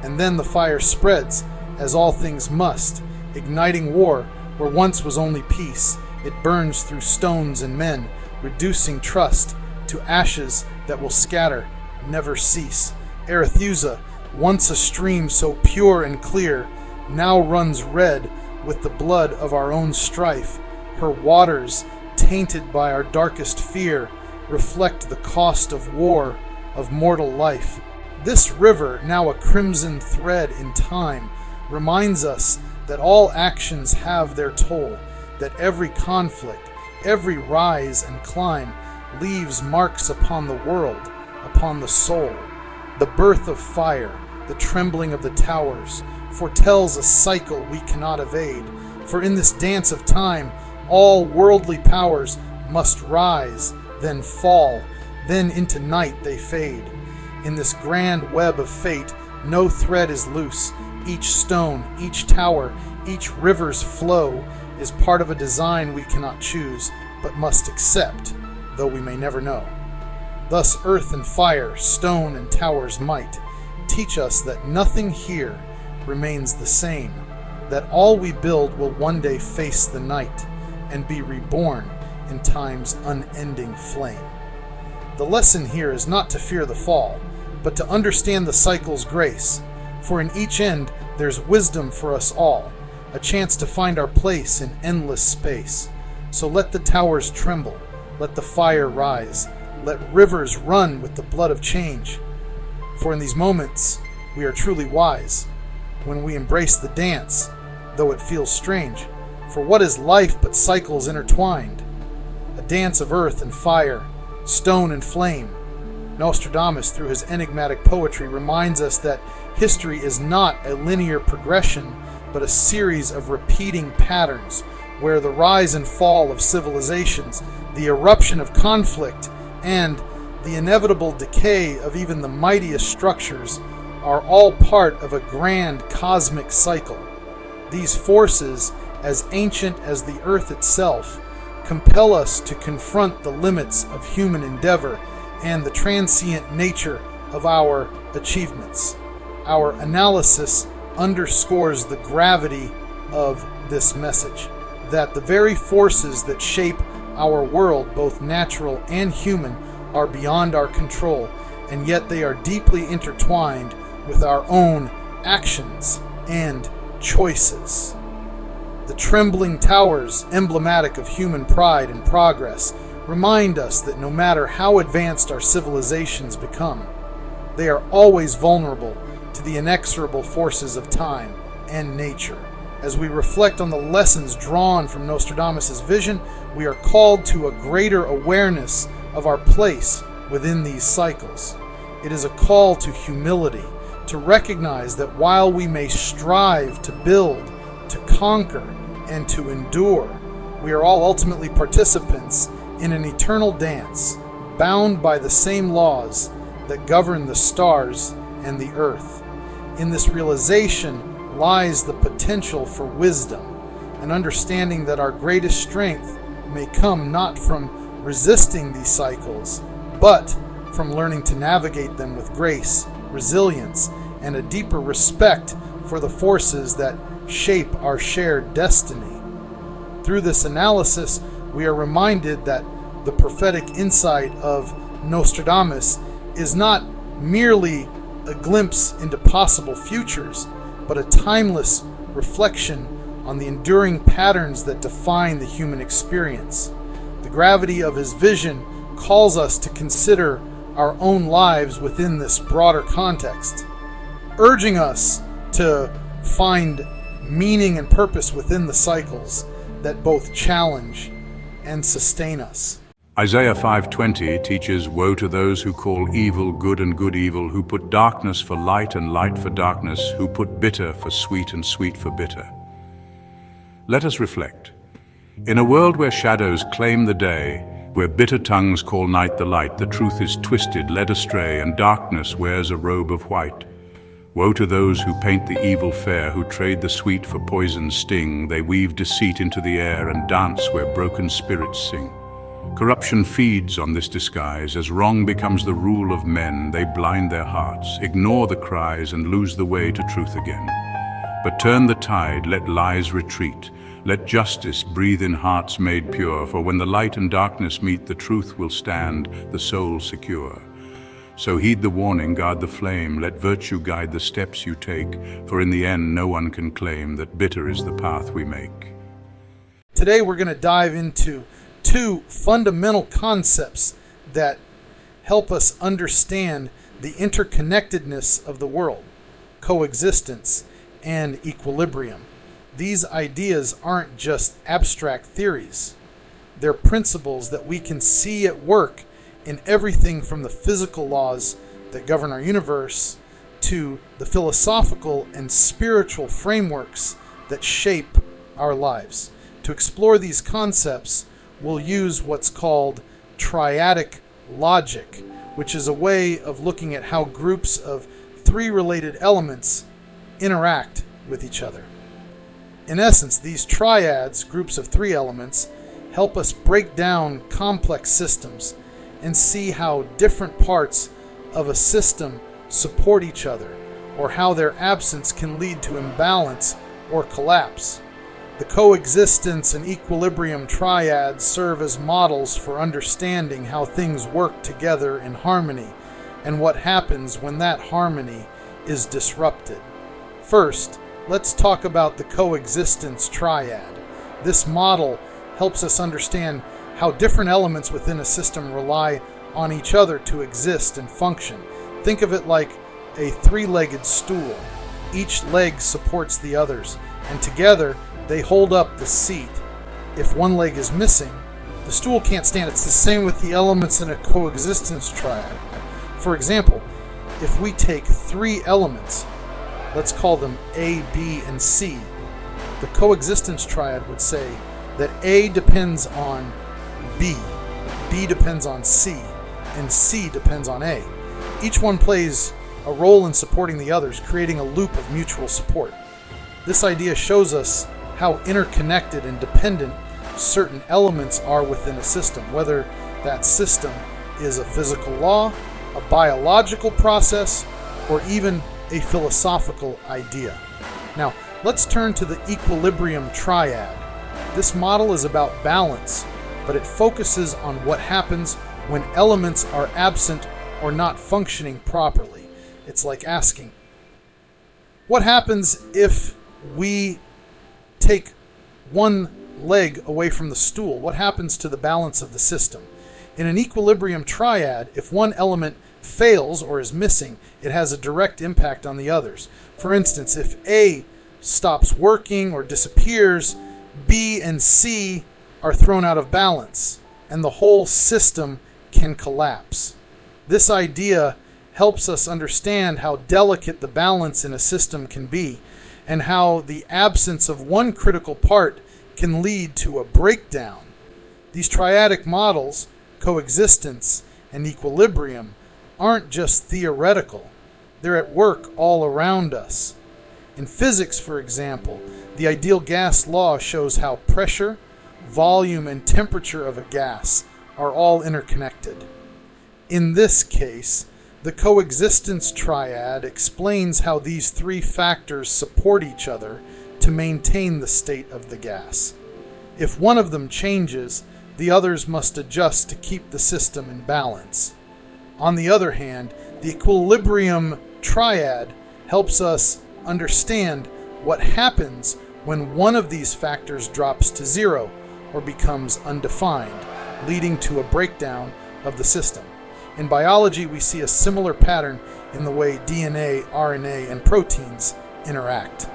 And then the fire spreads, as all things must, igniting war where once was only peace. It burns through stones and men, reducing trust to ashes that will scatter, never cease. Arethusa, once a stream so pure and clear, now runs red with the blood of our own strife. Her waters, tainted by our darkest fear, reflect the cost of war, of mortal life. This river, now a crimson thread in time, reminds us that all actions have their toll, that every conflict, every rise and climb leaves marks upon the world, upon the soul. The birth of fire, the trembling of the towers, foretells a cycle we cannot evade. For in this dance of time, all worldly powers must rise, then fall, then into night they fade. In this grand web of fate, no thread is loose. Each stone, each tower, each river's flow is part of a design we cannot choose, but must accept, though we may never know. Thus earth and fire, stone and tower's might, teach us that nothing here remains the same, that all we build will one day face the night and be reborn in time's unending flame. The lesson here is not to fear the fall, but to understand the cycle's grace, for in each end there's wisdom for us all, a chance to find our place in endless space. So let the towers tremble, let the fire rise, let rivers run with the blood of change. For in these moments we are truly wise, when we embrace the dance, though it feels strange. For what is life but cycles intertwined? A dance of earth and fire, stone and flame. Nostradamus, through his enigmatic poetry, reminds us that history is not a linear progression, but a series of repeating patterns, where the rise and fall of civilizations, the eruption of conflict, and the inevitable decay of even the mightiest structures are all part of a grand cosmic cycle. These forces, as ancient as the earth itself, compel us to confront the limits of human endeavor and the transient nature of our achievements. Our analysis underscores the gravity of this message, that the very forces that shape our world, both natural and human, are beyond our control, and yet they are deeply intertwined with our own actions and choices. The trembling towers, emblematic of human pride and progress, remind us that no matter how advanced our civilizations become, they are always vulnerable to the inexorable forces of time and nature. As we reflect on the lessons drawn from Nostradamus' vision, we are called to a greater awareness of our place within these cycles. It is a call to humility, to recognize that while we may strive to build, to conquer, and to endure, we are all ultimately participants in an eternal dance, bound by the same laws that govern the stars and the earth. In this realization lies the potential for wisdom, an understanding that our greatest strength may come not from resisting these cycles, but from learning to navigate them with grace, resilience, and a deeper respect for the forces that shape our shared destiny. Through this analysis, we are reminded that the prophetic insight of Nostradamus is not merely a glimpse into possible futures, but a timeless reflection on the enduring patterns that define the human experience. The gravity of his vision calls us to consider our own lives within this broader context, urging us to find meaning and purpose within the cycles that both challenge and sustain us. Isaiah 5:20 teaches, "Woe to those who call evil good and good evil, who put darkness for light and light for darkness, who put bitter for sweet and sweet for bitter." Let us reflect. In a world where shadows claim the day, where bitter tongues call night the light, the truth is twisted, led astray, and darkness wears a robe of white. Woe to those who paint the evil fair, who trade the sweet for poison's sting. They weave deceit into the air and dance where broken spirits sing. Corruption feeds on this disguise. As wrong becomes the rule of men, they blind their hearts, ignore the cries, and lose the way to truth again. But turn the tide, let lies retreat. Let justice breathe in hearts made pure, for when the light and darkness meet, the truth will stand, the soul secure. So heed the warning, guard the flame, let virtue guide the steps you take, for in the end no one can claim that bitter is the path we make. Today we're going to dive into two fundamental concepts that help us understand the interconnectedness of the world: coexistence and equilibrium. These ideas aren't just abstract theories. They're principles that we can see at work in everything from the physical laws that govern our universe to the philosophical and spiritual frameworks that shape our lives. To explore these concepts, we'll use what's called triadic logic, which is a way of looking at how groups of three related elements interact with each other. In essence, these triads, groups of three elements, help us break down complex systems and see how different parts of a system support each other, or how their absence can lead to imbalance or collapse. The coexistence and equilibrium triads serve as models for understanding how things work together in harmony and what happens when that harmony is disrupted. First, let's talk about the coexistence triad. This model helps us understand how different elements within a system rely on each other to exist and function. Think of it like a three-legged stool. Each leg supports the others, and together they hold up the seat. If one leg is missing, the stool can't stand. It's the same with the elements in a coexistence triad. For example, if we take three elements, let's call them A, B, and C, the coexistence triad would say that A depends on B, B depends on C, and C depends on A. Each one plays a role in supporting the others, creating a loop of mutual support. This idea shows us how interconnected and dependent certain elements are within a system, whether that system is a physical law, a biological process, or even a philosophical idea. Now, let's turn to the equilibrium triad. This model is about balance, but it focuses on what happens when elements are absent or not functioning properly. It's like asking, what happens if we take one leg away from the stool? What happens to the balance of the system? In an equilibrium triad, if one element fails or is missing, it has a direct impact on the others. For instance, if A stops working or disappears, B and C are thrown out of balance, and the whole system can collapse. This idea helps us understand how delicate the balance in a system can be, and how the absence of one critical part can lead to a breakdown. These triadic models, coexistence and equilibrium, aren't just theoretical. They're at work all around us. In physics, for example, the ideal gas law shows how pressure, volume, and temperature of a gas are all interconnected. In this case, the coexistence triad explains how these three factors support each other to maintain the state of the gas. If one of them changes, the others must adjust to keep the system in balance. On the other hand, the equilibrium triad helps us understand what happens when one of these factors drops to zero or becomes undefined, leading to a breakdown of the system. In biology, we see a similar pattern in the way DNA, RNA, and proteins interact.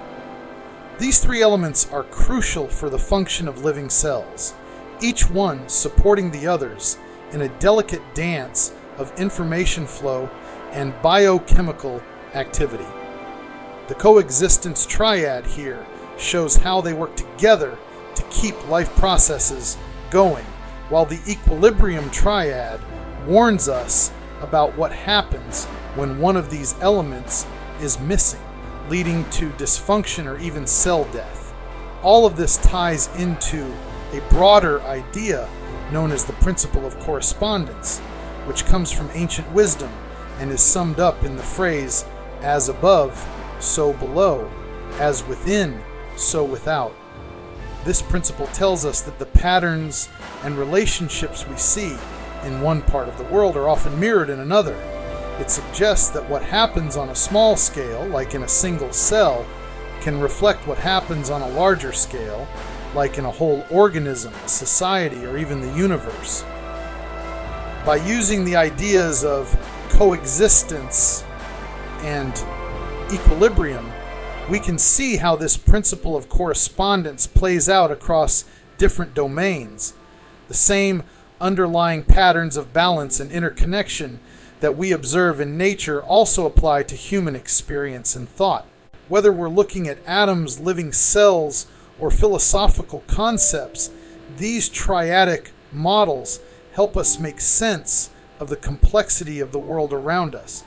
These three elements are crucial for the function of living cells, each one supporting the others in a delicate dance of information flow and biochemical activity. The coexistence triad here shows how they work together to keep life processes going, while the equilibrium triad warns us about what happens when one of these elements is missing, leading to dysfunction or even cell death. All of this ties into a broader idea known as the principle of correspondence, which comes from ancient wisdom and is summed up in the phrase, as above, so below, as within, so without. This principle tells us that the patterns and relationships we see in one part of the world are often mirrored in another. It suggests that what happens on a small scale, like in a single cell, can reflect what happens on a larger scale, like in a whole organism, a society, or even the universe. By using the ideas of coexistence and equilibrium, we can see how this principle of correspondence plays out across different domains. The same underlying patterns of balance and interconnection that we observe in nature also apply to human experience and thought. Whether we're looking at atoms, living cells, or philosophical concepts, these triadic models help us make sense of the complexity of the world around us.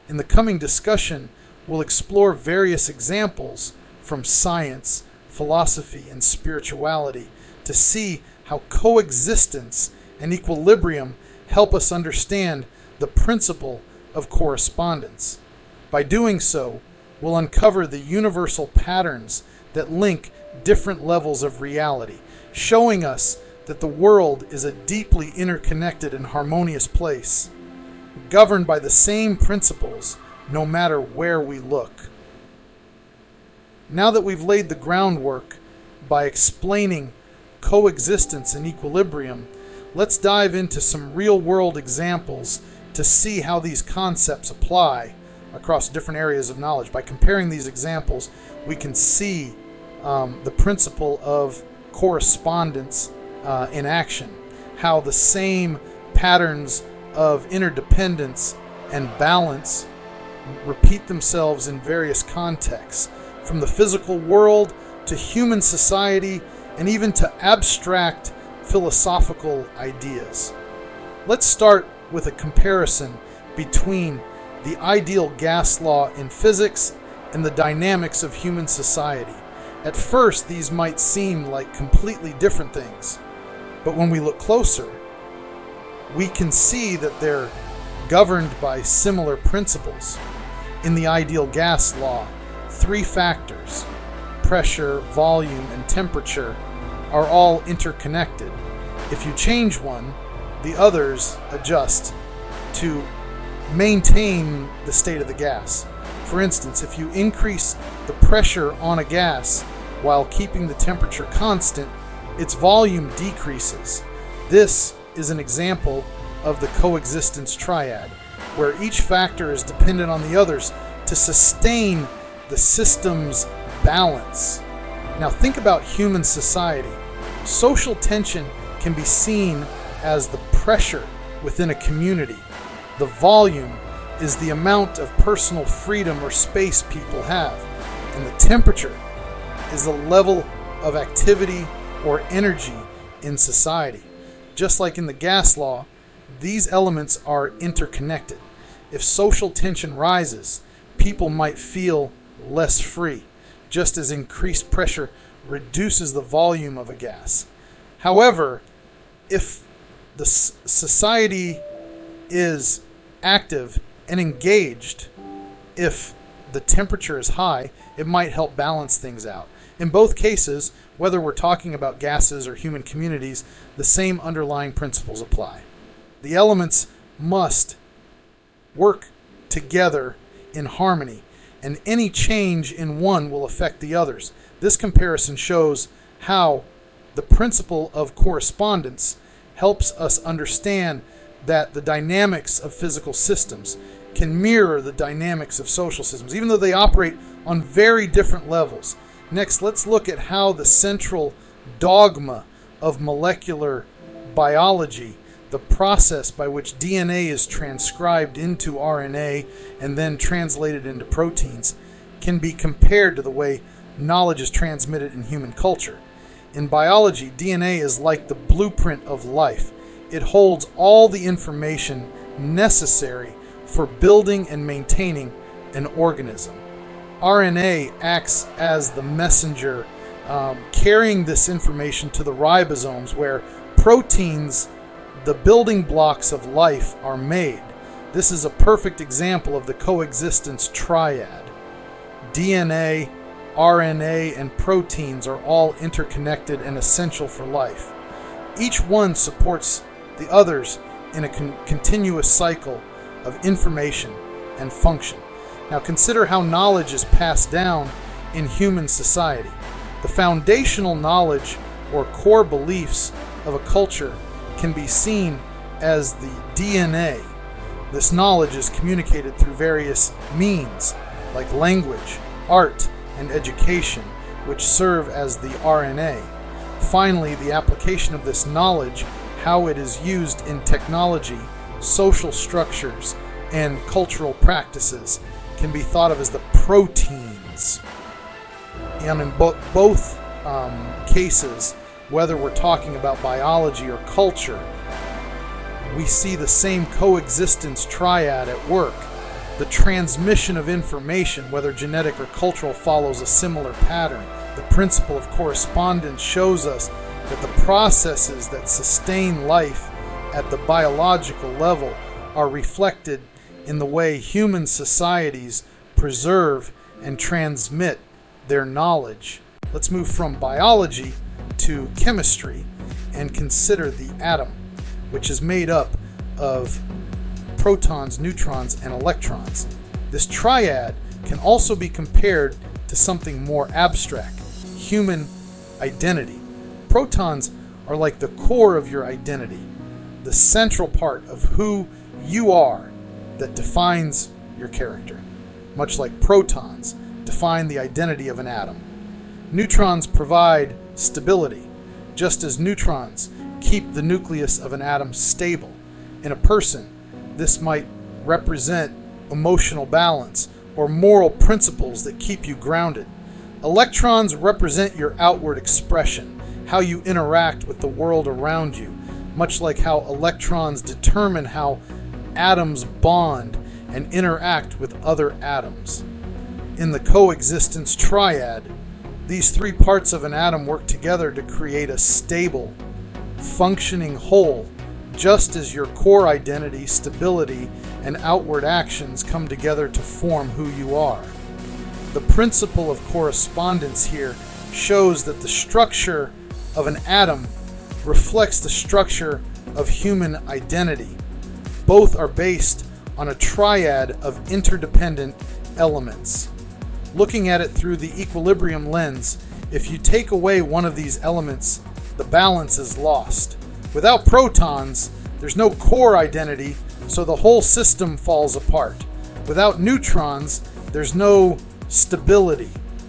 In the coming discussion, we'll explore various examples from science, philosophy, and spirituality to see how coexistence and equilibrium help us understand the principle of correspondence. By doing so, we'll uncover the universal patterns that link different levels of reality, showing us that the world is a deeply interconnected and harmonious place, governed by the same principles no matter where we look. Now that we've laid the groundwork by explaining coexistence and equilibrium, let's dive into some real-world examples to see how these concepts apply across different areas of knowledge. By comparing these examples, we can see the principle of correspondence in action, how the same patterns of interdependence and balance repeat themselves in various contexts, from the physical world to human society and even to abstract philosophical ideas. Let's start with a comparison between the ideal gas law in physics and the dynamics of human society. At first, these might seem like completely different things, but when we look closer, we can see that they're governed by similar principles. In the ideal gas law, three factors, pressure, volume, and temperature, are all interconnected. If you change one, the others adjust to maintain the state of the gas. For instance, if you increase the pressure on a gas while keeping the temperature constant, its volume decreases. This is an example of the coexistence triad, where each factor is dependent on the others to sustain the system's balance. Now think about human society. Social tension can be seen as the pressure within a community, the volume is the amount of personal freedom or space people have, and the temperature is the level of activity or energy in society. Just like in the gas law, these elements are interconnected. If social tension rises, people might feel less free, just as increased pressure reduces the volume of a gas. However, if the society is active and engaged, if the temperature is high, it might help balance things out. In both cases, whether we're talking about gases or human communities, the same underlying principles apply. The elements must work together in harmony, and any change in one will affect the others. This comparison shows how the principle of correspondence helps us understand that the dynamics of physical systems can mirror the dynamics of social systems, even though they operate on very different levels. Next, let's look at how the central dogma of molecular biology, the process by which DNA is transcribed into RNA and then translated into proteins, can be compared to the way knowledge is transmitted in human culture. In biology, DNA is like the blueprint of life. It holds all the information necessary for building and maintaining an organism. RNA acts as the messenger, carrying this information to the ribosomes, where proteins, the building blocks of life, are made. This is a perfect example of the coexistence triad. DNA, RNA, and proteins are all interconnected and essential for life. Each one supports the others in a continuous cycle of information and function. Now consider how knowledge is passed down in human society. The foundational knowledge or core beliefs of a culture can be seen as the DNA. This knowledge is communicated through various means like language, art, and education, which serve as the RNA. Finally, the application of this knowledge, how it is used in technology, social structures, and cultural practices, can be thought of as the proteins. And in both cases, whether we're talking about biology or culture, we see the same coexistence triad at work. The transmission of information, whether genetic or cultural, follows a similar pattern. The principle of correspondence shows us that the processes that sustain life at the biological level are reflected in the way human societies preserve and transmit their knowledge. Let's move from biology to chemistry and consider the atom, which is made up of protons, neutrons, and electrons. This triad can also be compared to something more abstract, human identity. Protons are like the core of your identity, the central part of who you are that defines your character, much like protons define the identity of an atom. Neutrons provide stability, just as neutrons keep the nucleus of an atom stable. In a person, this might represent emotional balance or moral principles that keep you grounded. Electrons represent your outward expression, how you interact with the world around you, much like how electrons determine how atoms bond and interact with other atoms. In the coexistence triad, these three parts of an atom work together to create a stable, functioning whole, just as your core identity, stability, and outward actions come together to form who you are. The principle of correspondence here shows that the structure of an atom reflects the structure of human identity. Both are based on a triad of interdependent elements. Looking at it through the equilibrium lens, if you take away one of these elements, the balance is lost. Without protons, there's no core identity, so the whole system falls apart. Without neutrons, there's no stability,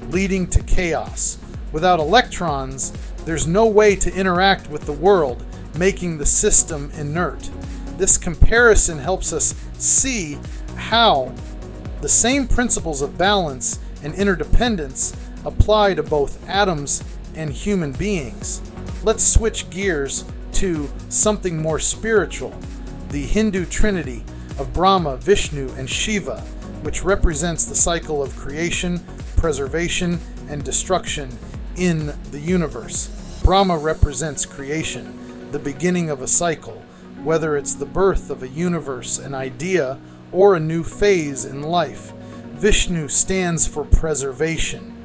leading to chaos. Without electrons, there's no way to interact with the world, making the system inert. This comparison helps us see how the same principles of balance and interdependence apply to both atoms and human beings. Let's switch gears to something more spiritual, the Hindu trinity of Brahma, Vishnu, and Shiva, which represents the cycle of creation, preservation, and destruction in the universe. Brahma represents creation, the beginning of a cycle, whether it's the birth of a universe, an idea, or a new phase in life. Vishnu stands for preservation,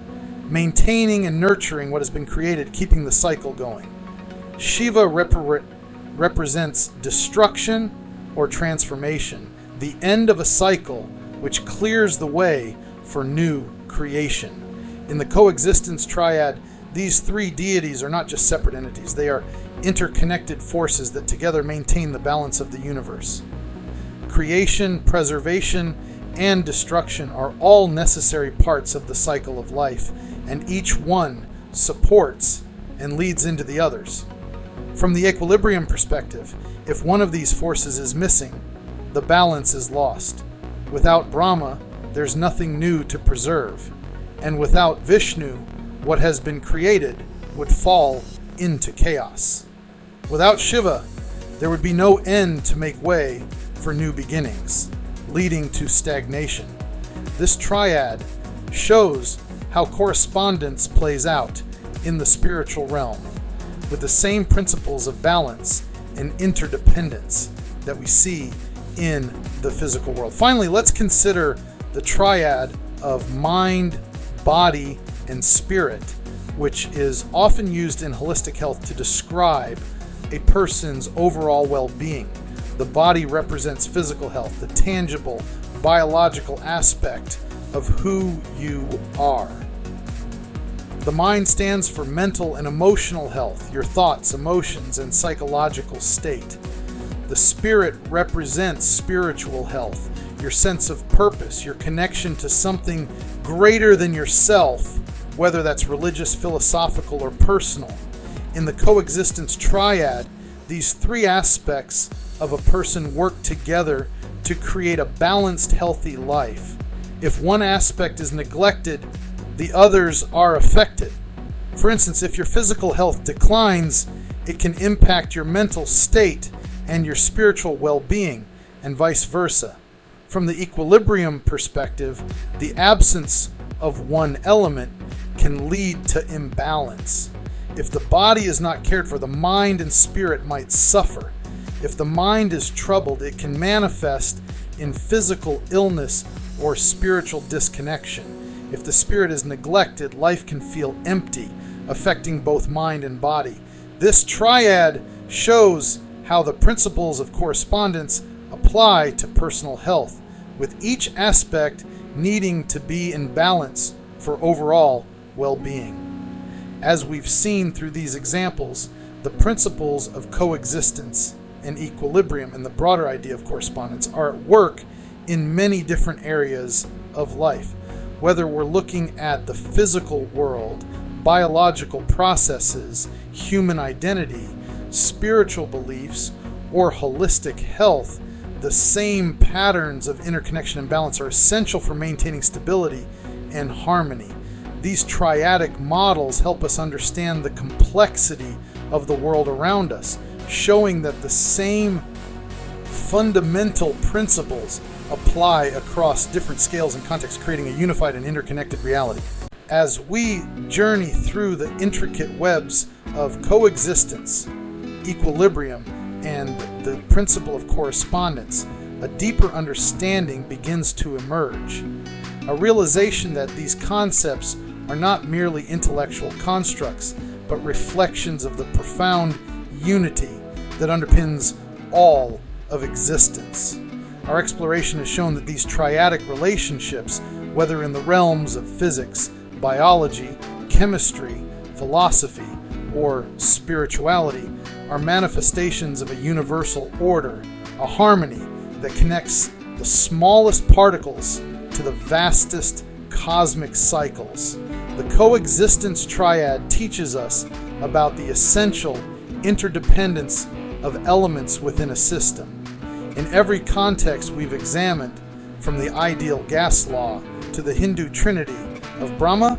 maintaining and nurturing what has been created, keeping the cycle going. Shiva represents destruction or transformation, the end of a cycle which clears the way for new creation. In the coexistence triad, these three deities are not just separate entities, they are interconnected forces that together maintain the balance of the universe. Creation, preservation, and destruction are all necessary parts of the cycle of life, and each one supports and leads into the others. From the equilibrium perspective, if one of these forces is missing, the balance is lost. Without Brahma, there's nothing new to preserve, and without Vishnu, what has been created would fall into chaos. Without Shiva, there would be no end to make way for new beginnings, leading to stagnation. This triad shows how correspondence plays out in the spiritual realm, with the same principles of balance and interdependence that we see in the physical world. Finally, let's consider the triad of mind, body, and spirit, which is often used in holistic health to describe a person's overall well-being. The body represents physical health, the tangible, biological aspect of who you are. The mind stands for mental and emotional health, your thoughts, emotions, and psychological state. The spirit represents spiritual health, your sense of purpose, your connection to something greater than yourself, whether that's religious, philosophical, or personal. In the coexistence triad, these three aspects of a person work together to create a balanced, healthy life. If one aspect is neglected, the others are affected. For instance, if your physical health declines, it can impact your mental state and your spiritual well-being, and vice versa. From the equilibrium perspective, the absence of one element can lead to imbalance. If the body is not cared for, the mind and spirit might suffer. If the mind is troubled, it can manifest in physical illness or spiritual disconnection. If the spirit is neglected, life can feel empty, affecting both mind and body. This triad shows how the principles of correspondence apply to personal health, with each aspect needing to be in balance for overall well-being. As we've seen through these examples, the principles of coexistence and equilibrium and the broader idea of correspondence are at work in many different areas of life. Whether we're looking at the physical world, biological processes, human identity, spiritual beliefs, or holistic health, the same patterns of interconnection and balance are essential for maintaining stability and harmony. These triadic models help us understand the complexity of the world around us, showing that the same fundamental principles apply across different scales and contexts, creating a unified and interconnected reality. As we journey through the intricate webs of coexistence, equilibrium, and the principle of correspondence, a deeper understanding begins to emerge. A realization that these concepts are not merely intellectual constructs, but reflections of the profound unity that underpins all of existence. Our exploration has shown that these triadic relationships, whether in the realms of physics, biology, chemistry, philosophy, or spirituality, are manifestations of a universal order, a harmony that connects the smallest particles to the vastest cosmic cycles. The coexistence triad teaches us about the essential interdependence of elements within a system. In every context we've examined, from the ideal gas law to the Hindu trinity of Brahma,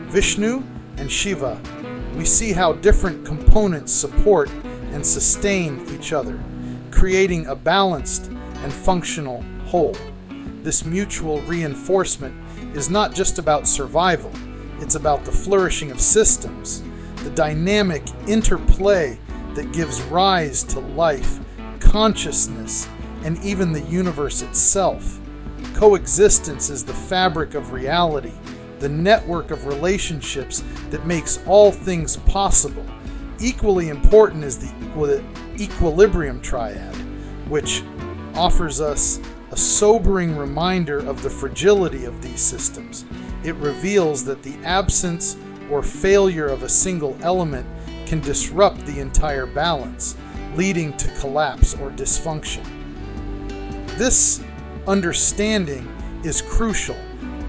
Vishnu, and Shiva, we see how different components support and sustain each other, creating a balanced and functional whole. This mutual reinforcement is not just about survival, it's about the flourishing of systems, the dynamic interplay that gives rise to life, consciousness, and even the universe itself. Coexistence is the fabric of reality, the network of relationships that makes all things possible. Equally important is the equilibrium triad, which offers us a sobering reminder of the fragility of these systems. It reveals that the absence or failure of a single element can disrupt the entire balance, leading to collapse or dysfunction. This understanding is crucial,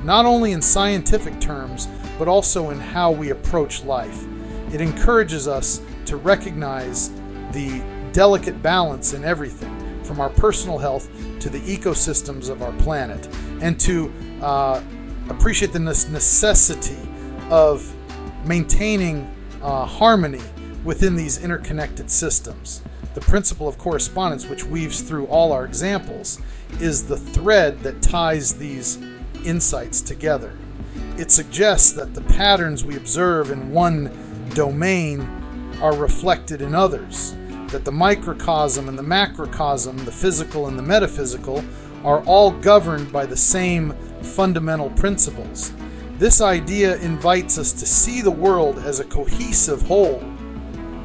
not only in scientific terms, but also in how we approach life. It encourages us to recognize the delicate balance in everything, from our personal health to the ecosystems of our planet, and to appreciate the necessity of maintaining harmony within these interconnected systems. The principle of correspondence, which weaves through all our examples, is the thread that ties these insights together. It suggests that the patterns we observe in one domain are reflected in others, that the microcosm and the macrocosm, the physical and the metaphysical, are all governed by the same fundamental principles. This idea invites us to see the world as a cohesive whole,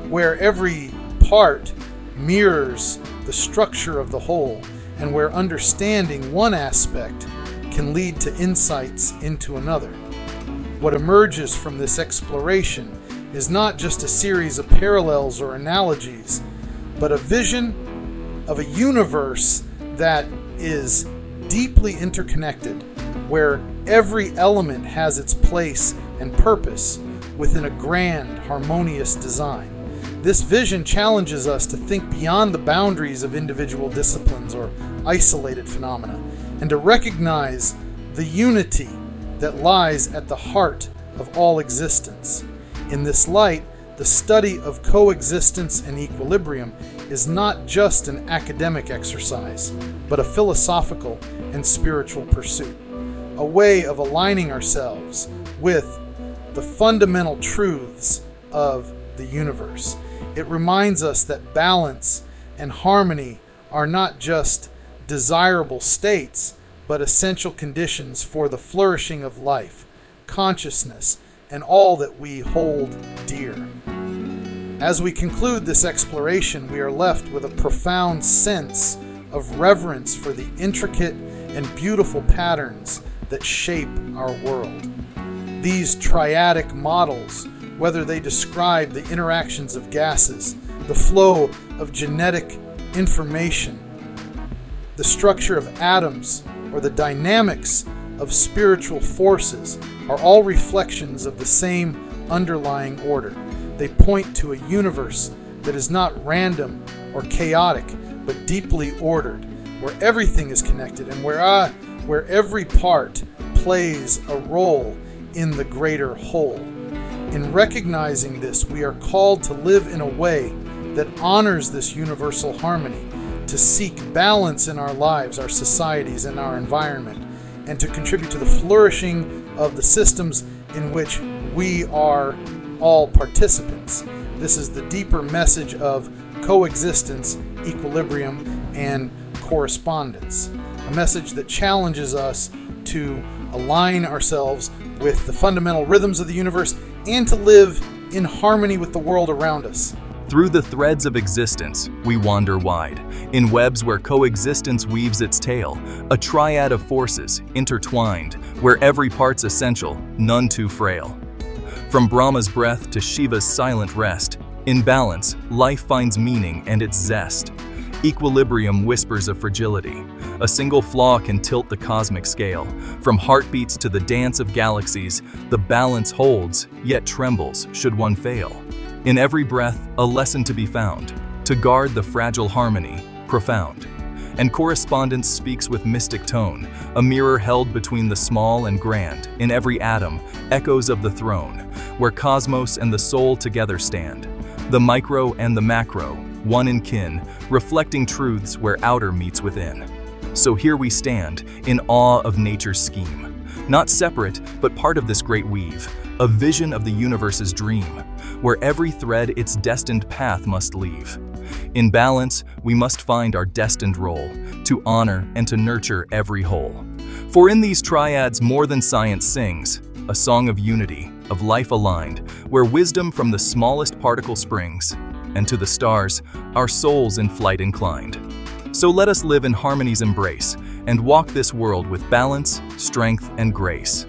where every part mirrors the structure of the whole, and where understanding one aspect can lead to insights into another. What emerges from this exploration is not just a series of parallels or analogies, but a vision of a universe that is deeply interconnected, where every element has its place and purpose within a grand, harmonious design. This vision challenges us to think beyond the boundaries of individual disciplines or isolated phenomena, and to recognize the unity that lies at the heart of all existence. In this light, the study of coexistence and equilibrium is not just an academic exercise, but a philosophical and spiritual pursuit, a way of aligning ourselves with the fundamental truths of the universe. It reminds us that balance and harmony are not just desirable states, but essential conditions for the flourishing of life, consciousness, and all that we hold dear. As we conclude this exploration, we are left with a profound sense of reverence for the intricate and beautiful patterns that shape our world. These triadic models, whether they describe the interactions of gases, the flow of genetic information, the structure of atoms, or the dynamics of spiritual forces, are all reflections of the same underlying order. They point to a universe that is not random or chaotic, but deeply ordered, where everything is connected and where every part plays a role in the greater whole. In recognizing this, we are called to live in a way that honors this universal harmony, to seek balance in our lives, our societies, and our environment, and to contribute to the flourishing of the systems in which we are all participants. This is the deeper message of coexistence, equilibrium, and correspondence. A message that challenges us to align ourselves with the fundamental rhythms of the universe and to live in harmony with the world around us. Through the threads of existence, we wander wide, in webs where coexistence weaves its tale, a triad of forces, intertwined, where every part's essential, none too frail. From Brahma's breath to Shiva's silent rest, in balance, life finds meaning and its zest. Equilibrium whispers of fragility. A single flaw can tilt the cosmic scale. From heartbeats to the dance of galaxies, the balance holds, yet trembles should one fail. In every breath, a lesson to be found, to guard the fragile harmony, profound. and correspondence speaks with mystic tone, a mirror held between the small and grand, in every atom, echoes of the throne, where cosmos and the soul together stand, the micro and the macro, one in kin, reflecting truths where outer meets within. So here we stand, in awe of nature's scheme, not separate, but part of this great weave, a vision of the universe's dream, where every thread its destined path must leave. In balance, we must find our destined role, to honor and to nurture every whole. For in these triads more than science sings, a song of unity, of life aligned, where wisdom from the smallest particle springs, and to the stars, our souls in flight inclined. So let us live in harmony's embrace, and walk this world with balance, strength, and grace.